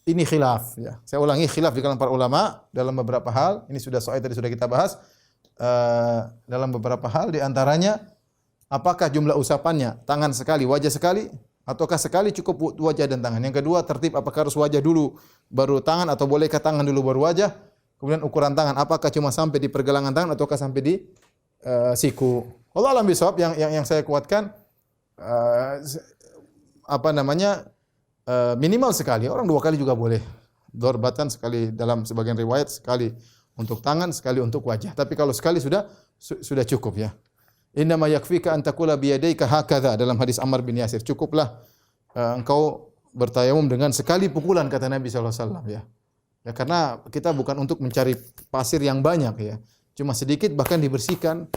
Ini khilaf, ya. Saya ulangi, khilaf di kalangan para ulama dalam beberapa hal. Ini sudah soal tadi sudah kita bahas. Dalam beberapa hal di antaranya apakah jumlah usapannya tangan sekali, wajah sekali, ataukah sekali cukup wajah dan tangan. Yang kedua, tertib apakah harus wajah dulu baru tangan atau bolehkah tangan dulu baru wajah? Kemudian ukuran tangan apakah cuma sampai di pergelangan tangan ataukah sampai di siku. Allah alam bisawab, yang saya kuatkan minimal sekali. Orang 2 kali juga boleh. Dorbatan sekali, dalam sebagian riwayat sekali untuk tangan, sekali untuk wajah. Tapi kalau sekali sudah cukup, ya. Innama yakfika an taqula bi yadayka hakadha, dalam hadis Ammar bin Yasir. Cukuplah engkau bertayamum dengan sekali pukulan, kata Nabi sallallahu alaihi wasallam, ya. Ya, karena kita bukan untuk mencari pasir yang banyak, ya. Cuma sedikit bahkan dibersihkan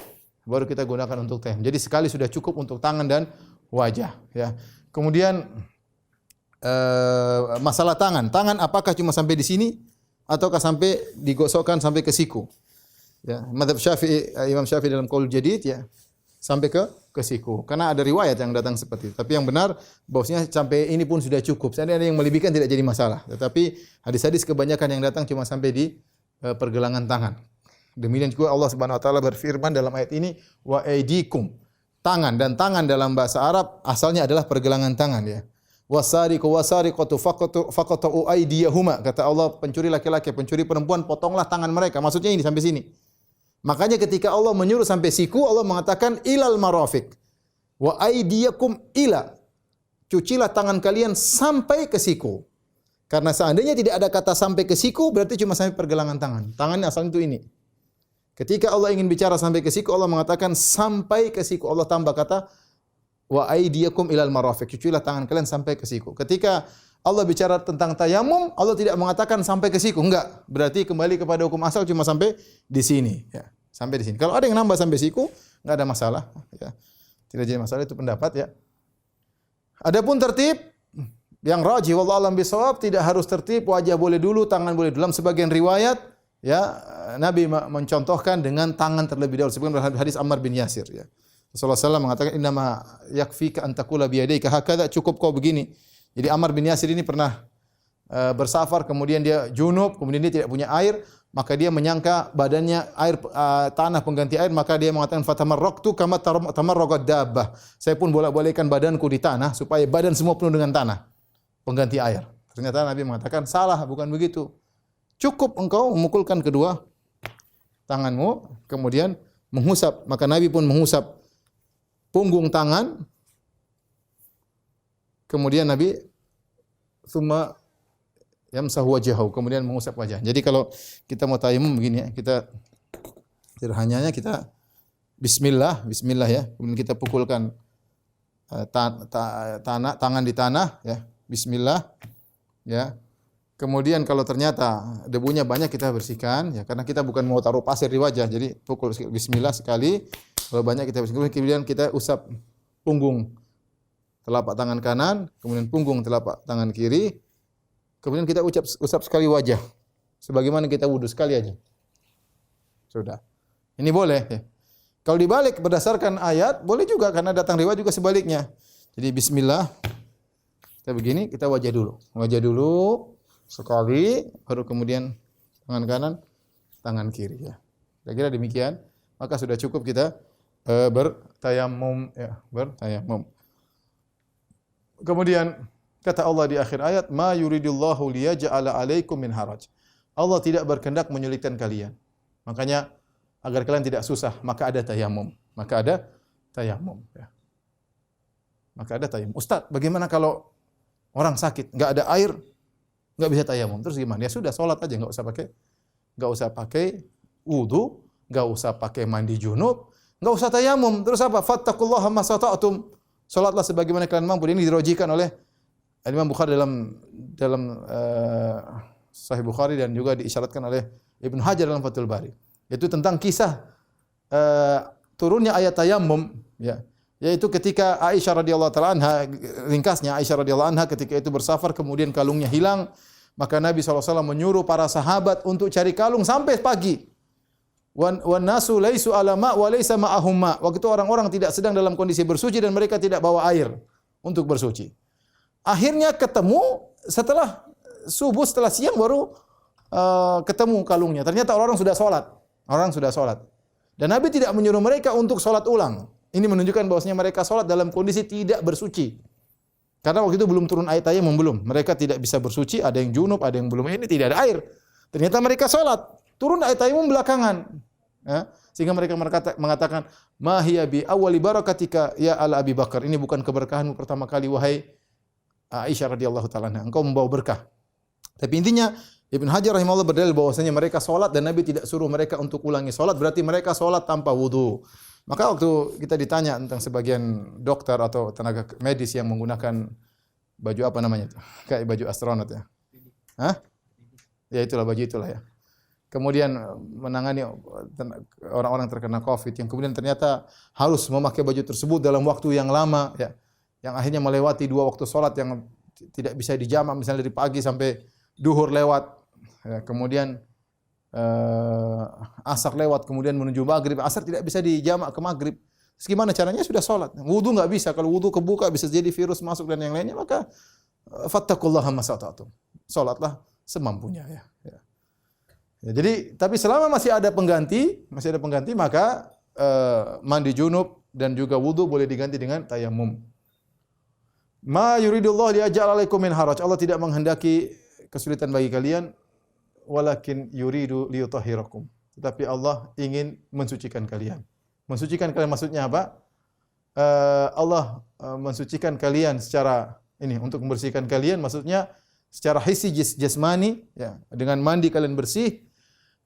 baru kita gunakan untuk tayamum. Jadi sekali sudah cukup untuk tangan dan wajah, ya. Kemudian masalah tangan apakah cuma sampai di sini ataukah sampai digosokkan sampai ke siku? Ya, mazhab Syafi'i, Imam Syafi'i dalam Qaul Jadid, ya, sampai ke siku. Karena ada riwayat yang datang seperti itu. Tapi yang benar bahwasanya sampai ini pun sudah cukup. Seandainya ada yang melebihkan tidak jadi masalah. Tetapi hadis-hadis kebanyakan yang datang cuma sampai di pergelangan tangan. Demikian juga Allah Subhanahu wa taala berfirman dalam ayat ini, wa aydikum. Tangan, dan tangan dalam bahasa Arab asalnya adalah pergelangan tangan, ya. Wasariqu wasariqatu faqatu aydiyahuma, kata Allah, pencuri laki-laki, pencuri perempuan, potonglah tangan mereka. Maksudnya ini sampai sini. Makanya ketika Allah menyuruh sampai siku, Allah mengatakan ilal marafiq wa aydiyakum ila. Cucilah tangan kalian sampai ke siku. Karena seandainya tidak ada kata sampai ke siku, berarti cuma sampai pergelangan tangan. Tangannya asalnya itu ini. Ketika Allah ingin bicara sampai ke siku, Allah mengatakan sampai ke siku. Allah tambah kata wa aydiyakum ilal marafiq. Cucilah tangan kalian sampai ke siku. Ketika Allah bicara tentang tayamum, Allah tidak mengatakan sampai ke siku, enggak. Berarti kembali kepada hukum asal cuma sampai di sini, ya. Sampai di sini. Kalau ada yang nambah sampai siku, enggak ada masalah, ya. Tidak jadi masalah, itu pendapat, ya. Adapun tertib yang rajih wallahu alam bisawab, tidak harus tertib, wajah boleh dulu, tangan boleh dulu. Dalam sebagian riwayat, ya, Nabi mencontohkan dengan tangan terlebih dahulu. Sebagaimana hadis Ammar bin Yasir, ya. Rasulullah SAW mengatakan innama yakfika an taqula bi yadayka hakadha, cukup kau begini. Jadi Ammar bin Yasir ini pernah bersafar, kemudian dia junub, kemudian dia tidak punya air, maka dia menyangka badannya air tanah pengganti air, maka dia mengatakan fatamarraqtu kama tamarraqad dabbah. Saya pun bolak-balikkan badanku di tanah supaya badan semua penuh dengan tanah pengganti air. Ternyata Nabi mengatakan salah, bukan begitu. Cukup engkau memukulkan kedua tanganmu kemudian mengusap, maka Nabi pun mengusap punggung tangan. Kemudian Nabi summa yamsahu wajhahu, kemudian mengusap wajah. Jadi kalau kita mau tayamum begini ya, kita sederhananya kita bismillah ya. Kemudian kita pukulkan tangan di tanah ya. Bismillah ya. Kemudian kalau ternyata debunya banyak kita bersihkan ya, karena kita bukan mau taruh pasir di wajah. Jadi pukul bismillah sekali. Kalau banyak kita bersihkan, kemudian kita usap punggung telapak tangan kanan, kemudian punggung telapak tangan kiri. Kemudian kita usap sekali wajah. Sebagaimana kita wudu sekali aja. Sudah. Ini boleh ya. Kalau dibalik berdasarkan ayat, boleh juga karena datang riwayat juga sebaliknya. Jadi bismillah. Kita begini, kita wajah dulu. Wajah dulu sekali, baru kemudian tangan kanan, tangan kiri ya. Kira-kira demikian. Maka sudah cukup kita bertayamum ya, bertayamum. Kemudian kata Allah di akhir ayat, "Ma yuridullahu liyaj'ala 'alaikum min haraj." Allah tidak berkehendak menyulitkan kalian. Makanya agar kalian tidak susah, maka ada tayamum. Maka ada tayamum ya. Maka ada tayamum. Ustaz, bagaimana kalau orang sakit, enggak ada air, enggak bisa tayamum? Terus gimana? Ya sudah, salat aja, enggak usah pakai wudu, enggak usah pakai mandi junub, enggak usah tayamum. Terus apa? Fattaqullaha masata'tum. Salatlah sebagaimana kalian mampu. Ini dirojikan oleh Imam Bukhari dalam Sahih Bukhari dan juga diisyaratkan oleh Ibnu Hajar dalam Fathul Bari. Itu tentang kisah turunnya ayat tayammum ya. Yaitu ketika Aisyah radhiyallahu taala anha, ringkasnya Aisyah radhiyallahu anha ketika itu bersafar kemudian kalungnya hilang, maka Nabi SAW menyuruh para sahabat untuk cari kalung sampai pagi. Wan nasu laisu ala ma wa laisa ma'ahum ma. Waktu itu orang-orang tidak sedang dalam kondisi bersuci dan mereka tidak bawa air untuk bersuci. Akhirnya ketemu setelah subuh, setelah siang baru ketemu kalungnya. Ternyata orang sudah sholat. Dan Nabi tidak menyuruh mereka untuk sholat ulang. Ini menunjukkan bahwasanya mereka sholat dalam kondisi tidak bersuci. Karena waktu itu belum turun ayat tayammum, belum. Mereka tidak bisa bersuci, ada yang junub, ada yang belum. Ini tidak ada air. Ternyata mereka sholat. Turun ayat tayammum belakangan. Ya. Sehingga mereka mengatakan, "Ma hiya bi awwali barakatika ya ala Abi Bakar." Ini bukan keberkahanmu pertama kali wahai Aisyah radhiyallahu taala anha. Engkau membawa berkah. Tapi intinya Ibnu Hajar rahimahullah berdalil bahwasanya mereka salat dan Nabi tidak suruh mereka untuk ulangi salat, berarti mereka salat tanpa wudu. Maka waktu kita ditanya tentang sebagian dokter atau tenaga medis yang menggunakan baju apa namanya itu? Kayak baju astronot ya. Hah? Ya itulah baju itulah ya. Kemudian menangani orang-orang terkena Covid yang kemudian ternyata harus memakai baju tersebut dalam waktu yang lama ya. Yang akhirnya melewati 2 waktu salat yang tidak bisa dijamak, misalnya dari pagi sampai duhur lewat, ya, kemudian asar lewat, kemudian menuju maghrib, asar tidak bisa dijamak ke maghrib. Terus gimana caranya? Sudah salat. Wudu enggak bisa. Kalau wudu kebuka bisa jadi virus masuk dan yang lainnya, maka fattaqullaha masata'tum. Salatlah semampunya ya. Ya, jadi tapi selama masih ada pengganti, maka mandi junub dan juga wudu boleh diganti dengan tayamum. Ma yuridullahu liyaj'ala 'alaikum min haraj. Allah tidak menghendaki kesulitan bagi kalian, walakin yuridu liyutahhirakum. Tetapi Allah ingin mensucikan kalian. Mensucikan kalian maksudnya apa? Allah mensucikan kalian secara ini untuk membersihkan kalian, maksudnya secara hissi jasmani ya, dengan mandi kalian bersih,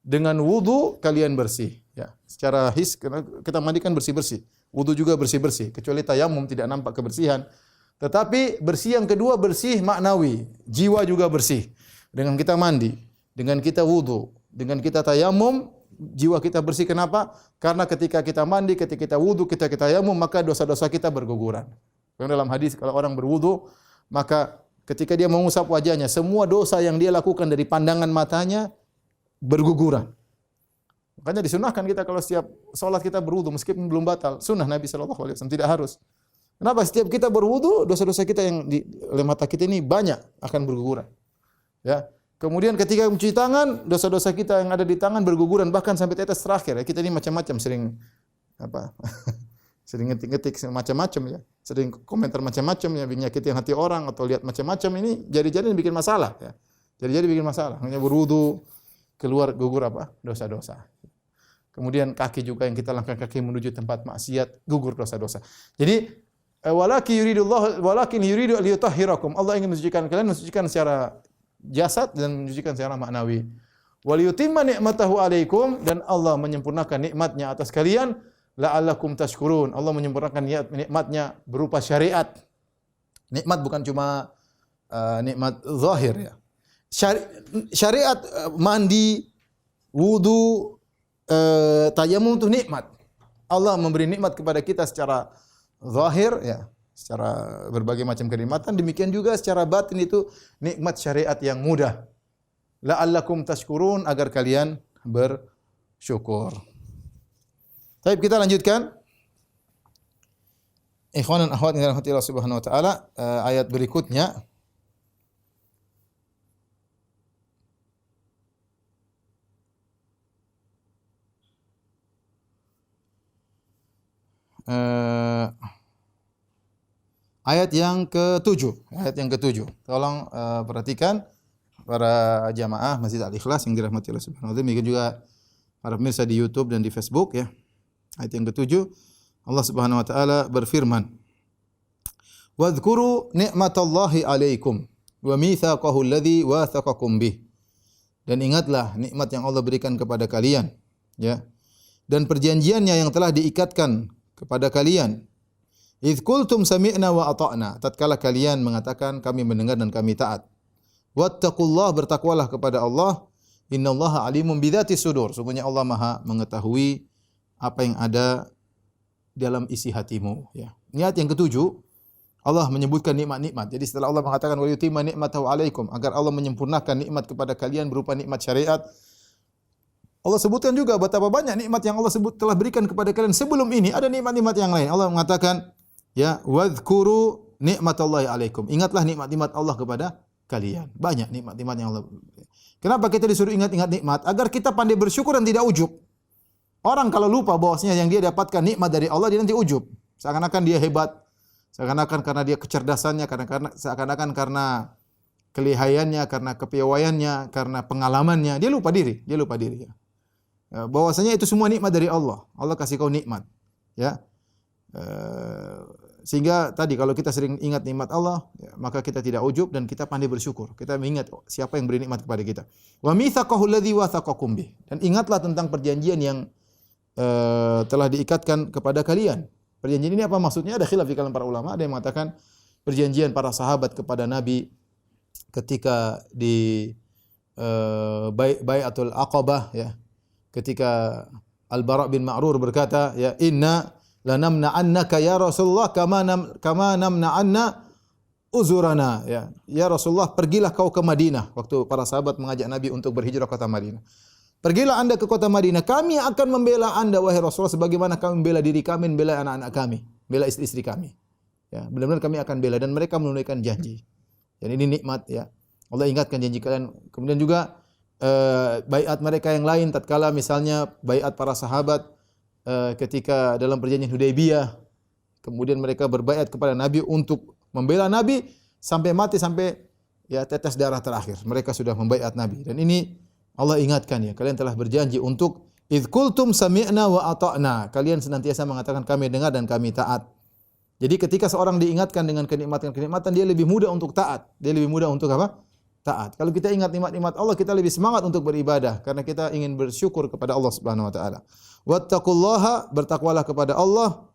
dengan wudu kalian bersih ya. Secara his kita mandi kan bersih-bersih. Wudu juga bersih-bersih, kecuali tayamum tidak nampak kebersihan. Tetapi bersih yang kedua bersih maknawi, jiwa juga bersih. Dengan kita mandi, dengan kita wudu, dengan kita tayamum, jiwa kita bersih. Kenapa? Karena ketika kita mandi, ketika kita wudu, kita tayamum, maka dosa-dosa kita berguguran. Karena dalam hadis kalau orang berwudu, maka ketika dia mengusap wajahnya, semua dosa yang dia lakukan dari pandangan matanya berguguran. Makanya disunahkan kita kalau setiap salat kita berwudu meskipun belum batal. Sunnah Nabi sallallahu alaihi wasallam, tidak harus. Kenapa? Setiap kita berwudu, dosa-dosa kita yang di mata kita ini banyak akan berguguran. Ya. Kemudian ketika mencuci tangan, dosa-dosa kita yang ada di tangan berguguran bahkan sampai tetes terakhir. Ya. Kita ini macam-macam sering apa? Sering ngetik-ngetik macam-macam ya. Sering komentar macam-macam ya, nyakitin hati orang atau lihat macam-macam, ini jadi-jadi bikin masalah ya. Jadi bikin masalah. Hanya berwudu keluar gugur apa? Dosa-dosa. Kemudian kaki juga yang kita langkah kaki menuju tempat maksiat, gugur dosa-dosa. Jadi walakin yuridu liyutahhirakum. Allah ingin mensucikan kalian, mensucikan secara jasad dan mensucikan secara maknawi. Wal yutimma ni'matahu 'alaikum, dan Allah menyempurnakan nikmatnya atas kalian, la'allakum tashkurun. Allah menyempurnakan nikmatnya berupa syariat. Nikmat bukan cuma nikmat zahir ya. Syariat mandi, wudu, tayamum itu nikmat. Allah memberi nikmat kepada kita secara zahir ya, secara berbagai macam kenikmatan, demikian juga secara batin itu nikmat syariat yang mudah. La'allakum tashkurun, agar kalian bersyukur. Baik, kita lanjutkan. Ikhwan dan akhwat yang dirahmati Allah Subhanahu wa taala, ayat berikutnya ayat yang ke-7. Ayat yang ke-7. Tolong perhatikan para jamaah Masjid Al-Ikhlas yang dirahmati Allah Subhanahu wa taala, demikian juga para pemirsa di YouTube dan di Facebook ya. Ayat yang ke-7, Allah Subhanahu wa taala berfirman, "Wadhkuru ni'matallahi 'alaikum wa mitsaqahu alladzi wathaqakum bih." Dan ingatlah nikmat yang Allah berikan kepada kalian, ya. Dan perjanjiannya yang telah diikatkan kepada kalian. Idz qultum sami'na wa ata'na, tatkala kalian mengatakan kami mendengar dan kami taat. Wattaqullah, bertakwalah kepada Allah. Innallaha alimun bidzatis sudur, sungguhnya Allah Maha mengetahui apa yang ada dalam isi hatimu ya. Ayat yang ke-7, Allah menyebutkan nikmat-nikmat. Jadi setelah Allah mengatakan wa yutimma ni'matahu 'alaikum, agar Allah menyempurnakan nikmat kepada kalian berupa nikmat syariat, Allah sebutkan juga betapa banyak nikmat yang Allah sebut telah berikan kepada kalian sebelum ini. Ada nikmat-nikmat yang lain. Allah mengatakan, ya, wadhkuru ni'matallahi 'alaikum. Ingatlah nikmat-nikmat Allah kepada kalian. Banyak nikmat-nikmat yang Allah. Kenapa kita disuruh ingat-ingat nikmat? Agar kita pandai bersyukur dan tidak ujub. Orang kalau lupa bahwasanya yang dia dapatkan nikmat dari Allah, dia nanti ujub. Seakan-akan dia hebat. Seakan-akan karena dia kecerdasannya, seakan-akan karena kelihayannya, karena kepiawaiannya, karena pengalamannya, dia lupa diri ya. Bahwasanya itu semua nikmat dari Allah. Allah kasih kau nikmat, ya. Sehingga tadi kalau kita sering ingat nikmat Allah, ya, maka kita tidak ujub dan kita pandai bersyukur. Kita mengingat siapa yang beri nikmat kepada kita. Wa mitsaqahu alladzi wathaqakum bih. Dan ingatlah tentang perjanjian yang telah diikatkan kepada kalian. Perjanjian ini apa maksudnya? Ada khilaf di kalangan para ulama. Ada yang mengatakan perjanjian para sahabat kepada Nabi ketika di Bai'atul Aqabah ya. Ketika Al-Bara' bin Ma'rur berkata, ya, inna lanamna'annaka ya Rasulullah kama namna'anna uzurana, ya. Ya Rasulullah, pergilah kau ke Madinah. Waktu para sahabat mengajak Nabi untuk berhijrah ke kota Madinah. Pergilah Anda ke kota Madinah, kami akan membela Anda wahai Rasulullah sebagaimana kami membela diri kami, membela anak-anak kami, membela istri-istri kami. Ya, benar-benar kami akan bela, dan mereka menunaikan janji. Dan ini nikmat ya. Allah ingatkan janji kalian. Kemudian juga baiat mereka yang lain tatkala misalnya baiat para sahabat ketika dalam perjanjian Hudaybiyah, kemudian mereka berbaiat kepada Nabi untuk membela Nabi sampai mati, sampai ya tetes darah terakhir. Mereka sudah membaiat Nabi. Dan ini Allah ingatkan ya, kalian telah berjanji untuk idz qultum sami'na wa ata'na. Kalian senantiasa mengatakan kami dengar dan kami taat. Jadi ketika seorang diingatkan dengan kenikmatan-kenikmatan, dia lebih mudah untuk taat. Dia lebih mudah untuk apa? Taat. Kalau kita ingat nikmat-nikmat Allah, kita lebih semangat untuk beribadah karena kita ingin bersyukur kepada Allah Subhanahu wa taala. Wattaqullaha, bertakwalah kepada Allah.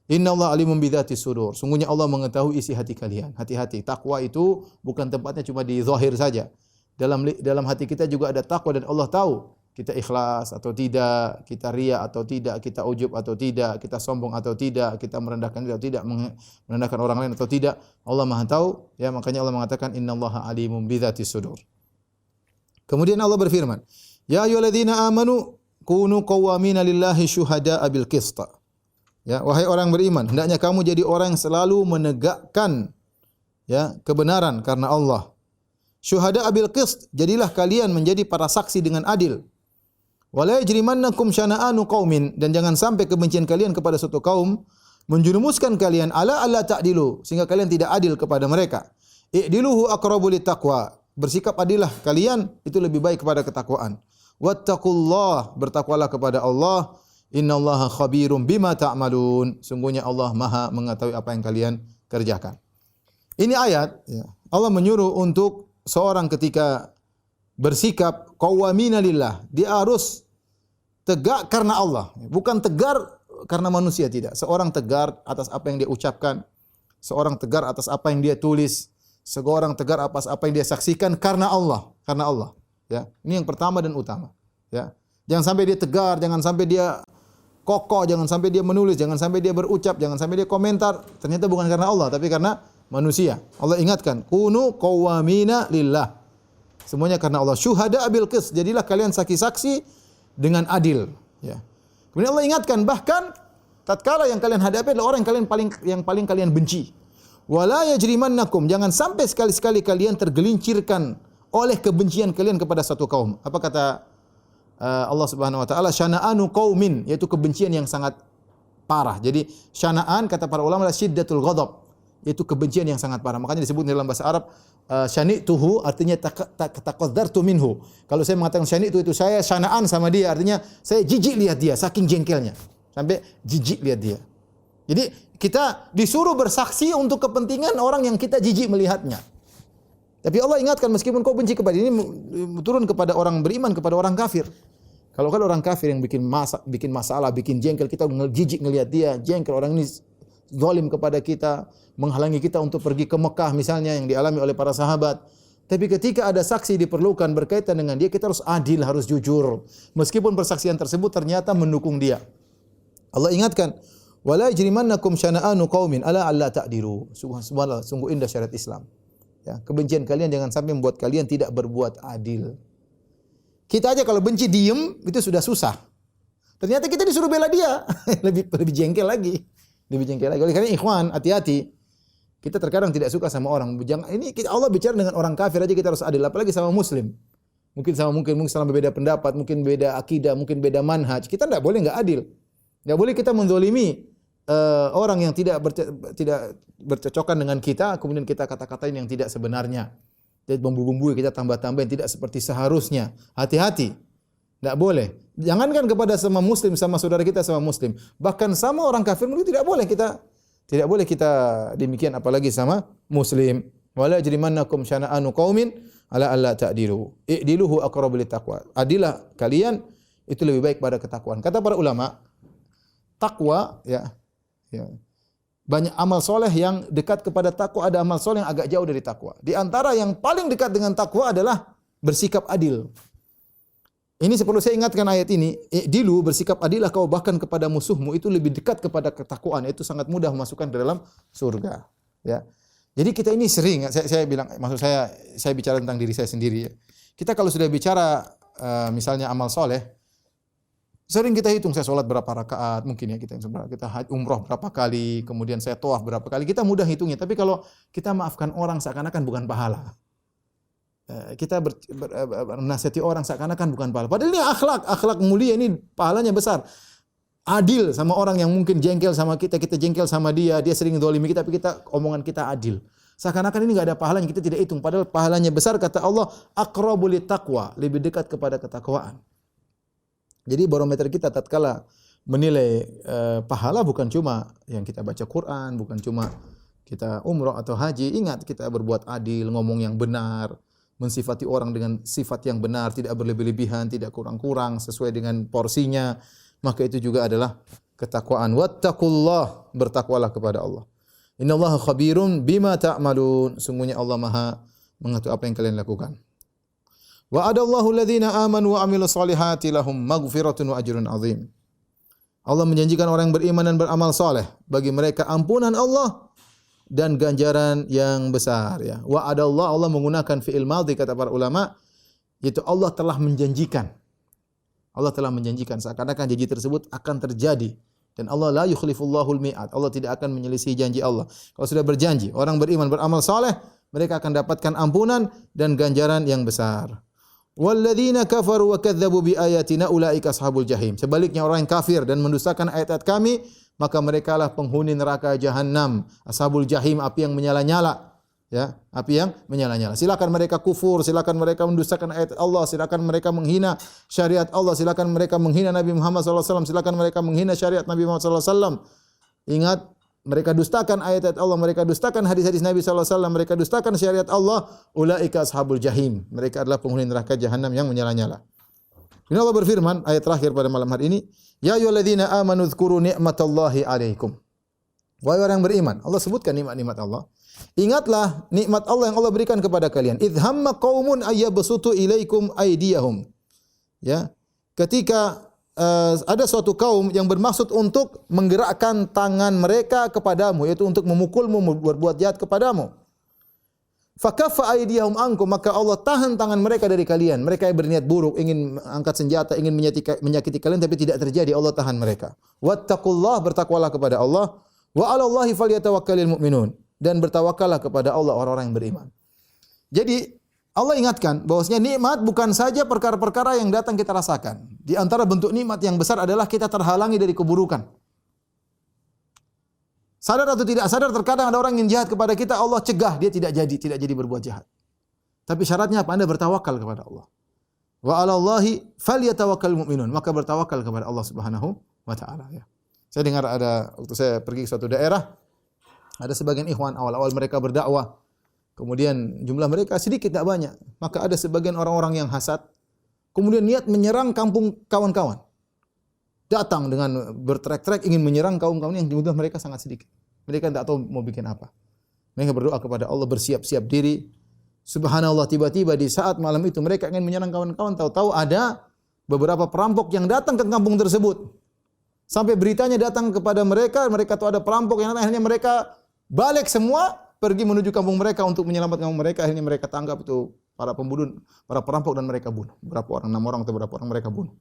Innallaha alimun bidzatis sudur. Sungguhnya Allah mengetahui isi hati kalian. Hati-hati. Takwa itu bukan tempatnya cuma di zahir saja. Dalam hati kita juga ada takwa, dan Allah tahu kita ikhlas atau tidak, kita riya atau tidak, kita ujub atau tidak, kita sombong atau tidak, kita merendahkan diri atau tidak, merendahkan orang lain atau tidak. Allah Maha tahu, ya, makanya Allah mengatakan innallaha alimun bidzatis sudur. Kemudian Allah berfirman, ya ayyuhalladzina amanu kunu qawwamina lillahi syuhada'a bil qist. Ya, wahai orang beriman, hendaknya kamu jadi orang yang selalu menegakkan ya kebenaran karena Allah. Syuhada'a bil qist, jadilah kalian menjadi para saksi dengan adil. Wala yajrimannakum syana'anu qaumin, dan jangan sampai kebencian kalian kepada suatu kaum menjerumuskan kalian ala alla ta'dilu, sehingga kalian tidak adil kepada mereka. I'diluhu aqrabu littaqwa, bersikap adillah kalian, itu lebih baik kepada ketakwaan. Wattaqullah, bertakwalah kepada Allah. Innallaha khabirum bima ta'malun, sungguhnya Allah Maha mengetahui apa yang kalian kerjakan. Ini ayat ya, Allah menyuruh untuk seorang ketika bersikap qawwamina lillah, dia harus tegak karena Allah, bukan tegar karena manusia, tidak. Seorang tegar atas apa yang dia ucapkan, seorang tegar atas apa yang dia tulis, seorang tegar atas apa yang dia saksikan karena Allah, ya. Ini yang pertama dan utama, ya. Jangan sampai dia tegar, jangan sampai dia kokoh, jangan sampai dia menulis, jangan sampai dia berucap, jangan sampai dia komentar, ternyata bukan karena Allah tapi karena manusia. Allah ingatkan, kunu qawwamina lillah. Semuanya karena Allah. Syuhada bil qist, jadilah kalian saksi-saksi dengan adil, ya. Kemudian Allah ingatkan, bahkan tatkala yang kalian hadapi adalah orang yang paling kalian benci. Wala yajrimannakum, jangan sampai sekali-sekali kalian tergelincirkan oleh kebencian kalian kepada satu kaum. Apa kata Allah Subhanahu wa taala, syana'anu qaumin, yaitu kebencian yang sangat parah. Jadi syana'an kata para ulama adalah syiddatul ghadab, yaitu kebencian yang sangat parah. Makanya disebut dalam bahasa Arab syani'tuhu, artinya taqaddartu minhu. Kalau saya mengatakan syani'tu, itu saya syana'an sama dia, artinya saya jijik lihat dia, saking jengkelnya. Sampai jijik lihat dia. Jadi kita disuruh bersaksi untuk kepentingan orang yang kita jijik melihatnya. Tapi Allah ingatkan, meskipun kau benci kepada ini, turun kepada orang beriman, kepada orang kafir. Kalau orang kafir yang bikin masalah, bikin jengkel, kita jijik ngelihat dia, jengkel, orang ini zalim kepada kita, menghalangi kita untuk pergi ke Mekah misalnya yang dialami oleh para sahabat. Tapi ketika ada saksi diperlukan berkaitan dengan dia, kita harus adil, harus jujur. Meskipun persaksian tersebut ternyata mendukung dia. Allah ingatkan, wala yajrimannakum syana'anu qaumin ala alla ta'dilu. Subhanallah, sungguh indah syariat Islam. Ya, kebencian kalian jangan sampai membuat kalian tidak berbuat adil. Kita aja kalau benci diem itu sudah susah. Ternyata kita disuruh bela dia, lebih jengkel lagi. Oleh karena ikhwan, hati-hati. Kita terkadang tidak suka sama orang. Ini Allah bicara dengan orang kafir aja kita harus adil, apalagi sama muslim. Mungkin sama berbeda pendapat, mungkin beda akidah, mungkin beda manhaj. Kita tidak boleh enggak adil. Enggak boleh kita menzalimi orang yang tidak bercocokan dengan kita, kemudian kita kata-katain yang tidak sebenarnya. Jadi bumbu-bumbu kita tambah-tambahin tidak seperti seharusnya. Hati-hati. Tidak boleh. Jangankan kepada sama muslim, sama saudara kita sama muslim, bahkan sama orang kafir itu tidak boleh kita demikian, apalagi sama muslim. Wala yajrimannakum syana'anu qaumin ala alla ta'dilu. I'diluhu aqrabu littaqwa. Adilah kalian, itu lebih baik pada ketakwaan. Kata para ulama, takwa ya. Banyak amal soleh yang dekat kepada takwa, ada amal soleh yang agak jauh dari takwa. Di antara yang paling dekat dengan takwa adalah bersikap adil. Ini perlu saya ingatkan ayat ini, i'dilu, bersikap adillah kau bahkan kepada musuhmu, itu lebih dekat kepada ketakwaan, itu sangat mudah memasukkan ke dalam surga. Ya. Jadi kita ini sering, saya bilang, maksud saya bicara tentang diri saya sendiri. Ya. Kita kalau sudah bicara misalnya amal soleh, sering kita hitung, saya sholat berapa rakaat, mungkin ya kita umroh berapa kali, kemudian saya tawaf berapa kali, kita mudah hitungnya. Tapi kalau kita maafkan orang seakan-akan bukan pahala. Kita menasihati orang seakan-akan bukan pahala. Padahal ini akhlak mulia, ini pahalanya besar. Adil sama orang yang mungkin jengkel sama kita jengkel sama dia sering zalimi kita, tapi omongan kita adil. Seakan-akan ini enggak ada pahalanya, kita tidak hitung. Padahal pahalanya besar, kata Allah, aqrabu littaqwa, lebih dekat kepada ketakwaan. Jadi barometer kita tatkala menilai pahala bukan cuma yang kita baca Quran, bukan cuma kita umrah atau haji. Ingat, kita berbuat adil, ngomong yang benar, mensifati orang dengan sifat yang benar, tidak berlebih-lebihan, tidak kurang-kurang, sesuai dengan porsinya. Maka itu juga adalah ketakwaan. Wattaqullah, bertakwalah kepada Allah. Innallaha khabirun bima ta'malun. Sungguhnya Allah Maha mengetahui apa yang kalian lakukan. Wa adallahu alladhina amanu wa amilus solihati lahum maghfiratun wa ajrun azim. Allah menjanjikan orang yang beriman dan beramal saleh, bagi mereka ampunan Allah dan ganjaran yang besar, ya. Wa adallahu, Allah menggunakan fi'il madhi kata para ulama, yaitu Allah telah menjanjikan. Allah telah menjanjikan seakan-akan janji tersebut akan terjadi. Dan Allah la yukhlifullahul mi'ad. Allah tidak akan menyelisihi janji Allah. Kalau sudah berjanji, orang beriman beramal saleh, mereka akan dapatkan ampunan dan ganjaran yang besar. Walladzina kafaru wa kadzdzabu biayatina ulaika ashabul jahim. Sebaliknya orang yang kafir dan mendustakan ayat-ayat kami, maka merekalah penghuni neraka jahanam, ashabul jahim, api yang menyala-nyala. Ya, api yang menyala-nyala. Silakan mereka kufur, silakan mereka mendustakan ayat Allah, silakan mereka menghina syariat Allah, silakan mereka menghina Nabi Muhammad sallallahu alaihi wasallam, silakan mereka menghina syariat Nabi Muhammad sallallahu alaihi wasallam. Ingat, mereka dustakan ayat-ayat Allah, mereka dustakan hadis-hadis Nabi sallallahu alaihi wasallam, mereka dustakan syariat Allah, ulaika ashabul jahim. Mereka adalah penghuni neraka jahanam yang menyala-nyala. Ini Allah berfirman ayat terakhir pada malam hari ini, ya ayyuhalladzina amanu dzkuru ni'matallahi 'alaikum. Wahai orang yang beriman, Allah sebutkan nikmat-nikmat Allah. Ingatlah nikmat Allah yang Allah berikan kepada kalian. Idh hamma qaumun ayyabsutu ilaikum aydiyahum. Ya. Ketika ada suatu kaum yang bermaksud untuk menggerakkan tangan mereka kepadamu, yaitu untuk memukulmu, berbuat jahat kepadamu. Fakaffa aydiyahum ankum, maka Allah tahan tangan mereka dari kalian. Mereka yang berniat buruk, ingin angkat senjata, ingin menyakiti kalian, tapi tidak terjadi. Allah tahan mereka. Wattaqullah, bertakwalah kepada Allah. Wa 'alallahi falyatawakkalul mu'minun. Dan bertawakallah kepada Allah orang-orang yang beriman. Jadi Allah ingatkan bahwasanya nikmat bukan saja perkara-perkara yang datang kita rasakan. Di antara bentuk nikmat yang besar adalah kita terhalangi dari keburukan. Sadar atau tidak sadar, terkadang ada orang yang jahat kepada kita, Allah cegah, dia tidak jadi berbuat jahat. Tapi syaratnya apa? Anda bertawakal kepada Allah. Wa 'alallahi falyatawakkalul mu'minun. Maka bertawakal kepada Allah Subhanahu wa taala, ya. Saya dengar ada waktu saya pergi ke suatu daerah, ada sebagian ikhwan awal-awal mereka berdakwah. Kemudian jumlah mereka sedikit, tidak banyak. Maka ada sebagian orang-orang yang hasad. Kemudian niat menyerang kampung kawan-kawan. Datang dengan bertrek-trek ingin menyerang kaum-kaum yang jumlah mereka sangat sedikit. Mereka tidak tahu mau bikin apa. Mereka berdoa kepada Allah, bersiap-siap diri. Subhanallah, tiba-tiba di saat malam itu mereka ingin menyerang kawan-kawan. Tahu-tahu ada beberapa perampok yang datang ke kampung tersebut. Sampai beritanya datang kepada mereka, mereka tahu ada perampok yang datang, akhirnya mereka balik semua, pergi menuju kampung mereka untuk menyelamatkan kampung mereka. Akhirnya mereka tangkap itu para pembunuh, para perampok, dan mereka bunuh. Berapa orang? 6 orang atau berapa orang mereka bunuh.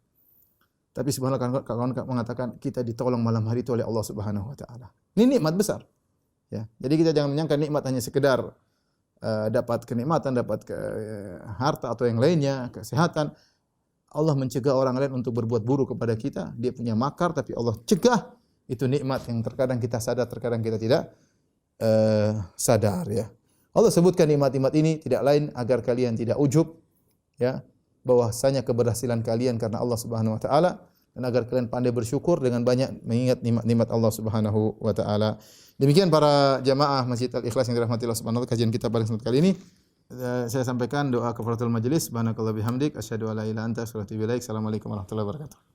Tapi subhanallah, kawan mengatakan kita ditolong malam hari itu oleh Allah Subhanahu wa taala. Ini nikmat besar. Ya. Jadi kita jangan menyangka nikmat hanya sekedar dapat kenikmatan, dapat harta atau yang lainnya, kesehatan. Allah mencegah orang lain untuk berbuat buruk kepada kita. Dia punya makar tapi Allah cegah. Itu nikmat yang terkadang kita sadar, terkadang kita tidak sadar, ya. Allah sebutkan nikmat-nikmat ini tidak lain agar kalian tidak ujub, ya, bahwasanya keberhasilan kalian karena Allah Subhanahu wa taala, dan agar kalian pandai bersyukur dengan banyak mengingat nikmat-nikmat Allah Subhanahu wa taala. Demikian para jamaah Masjid Al-Ikhlas yang dirahmati Allah Subhanahu wa taala, kajian kita pada kesempatan kali ini. Saya sampaikan doa kafaratul majelis. Subhanakallah bihamdik asyhadu an la ilaha illa anta astaghfiruka wa atubu ilaik. Assalamualaikum warahmatullahi wabarakatuh.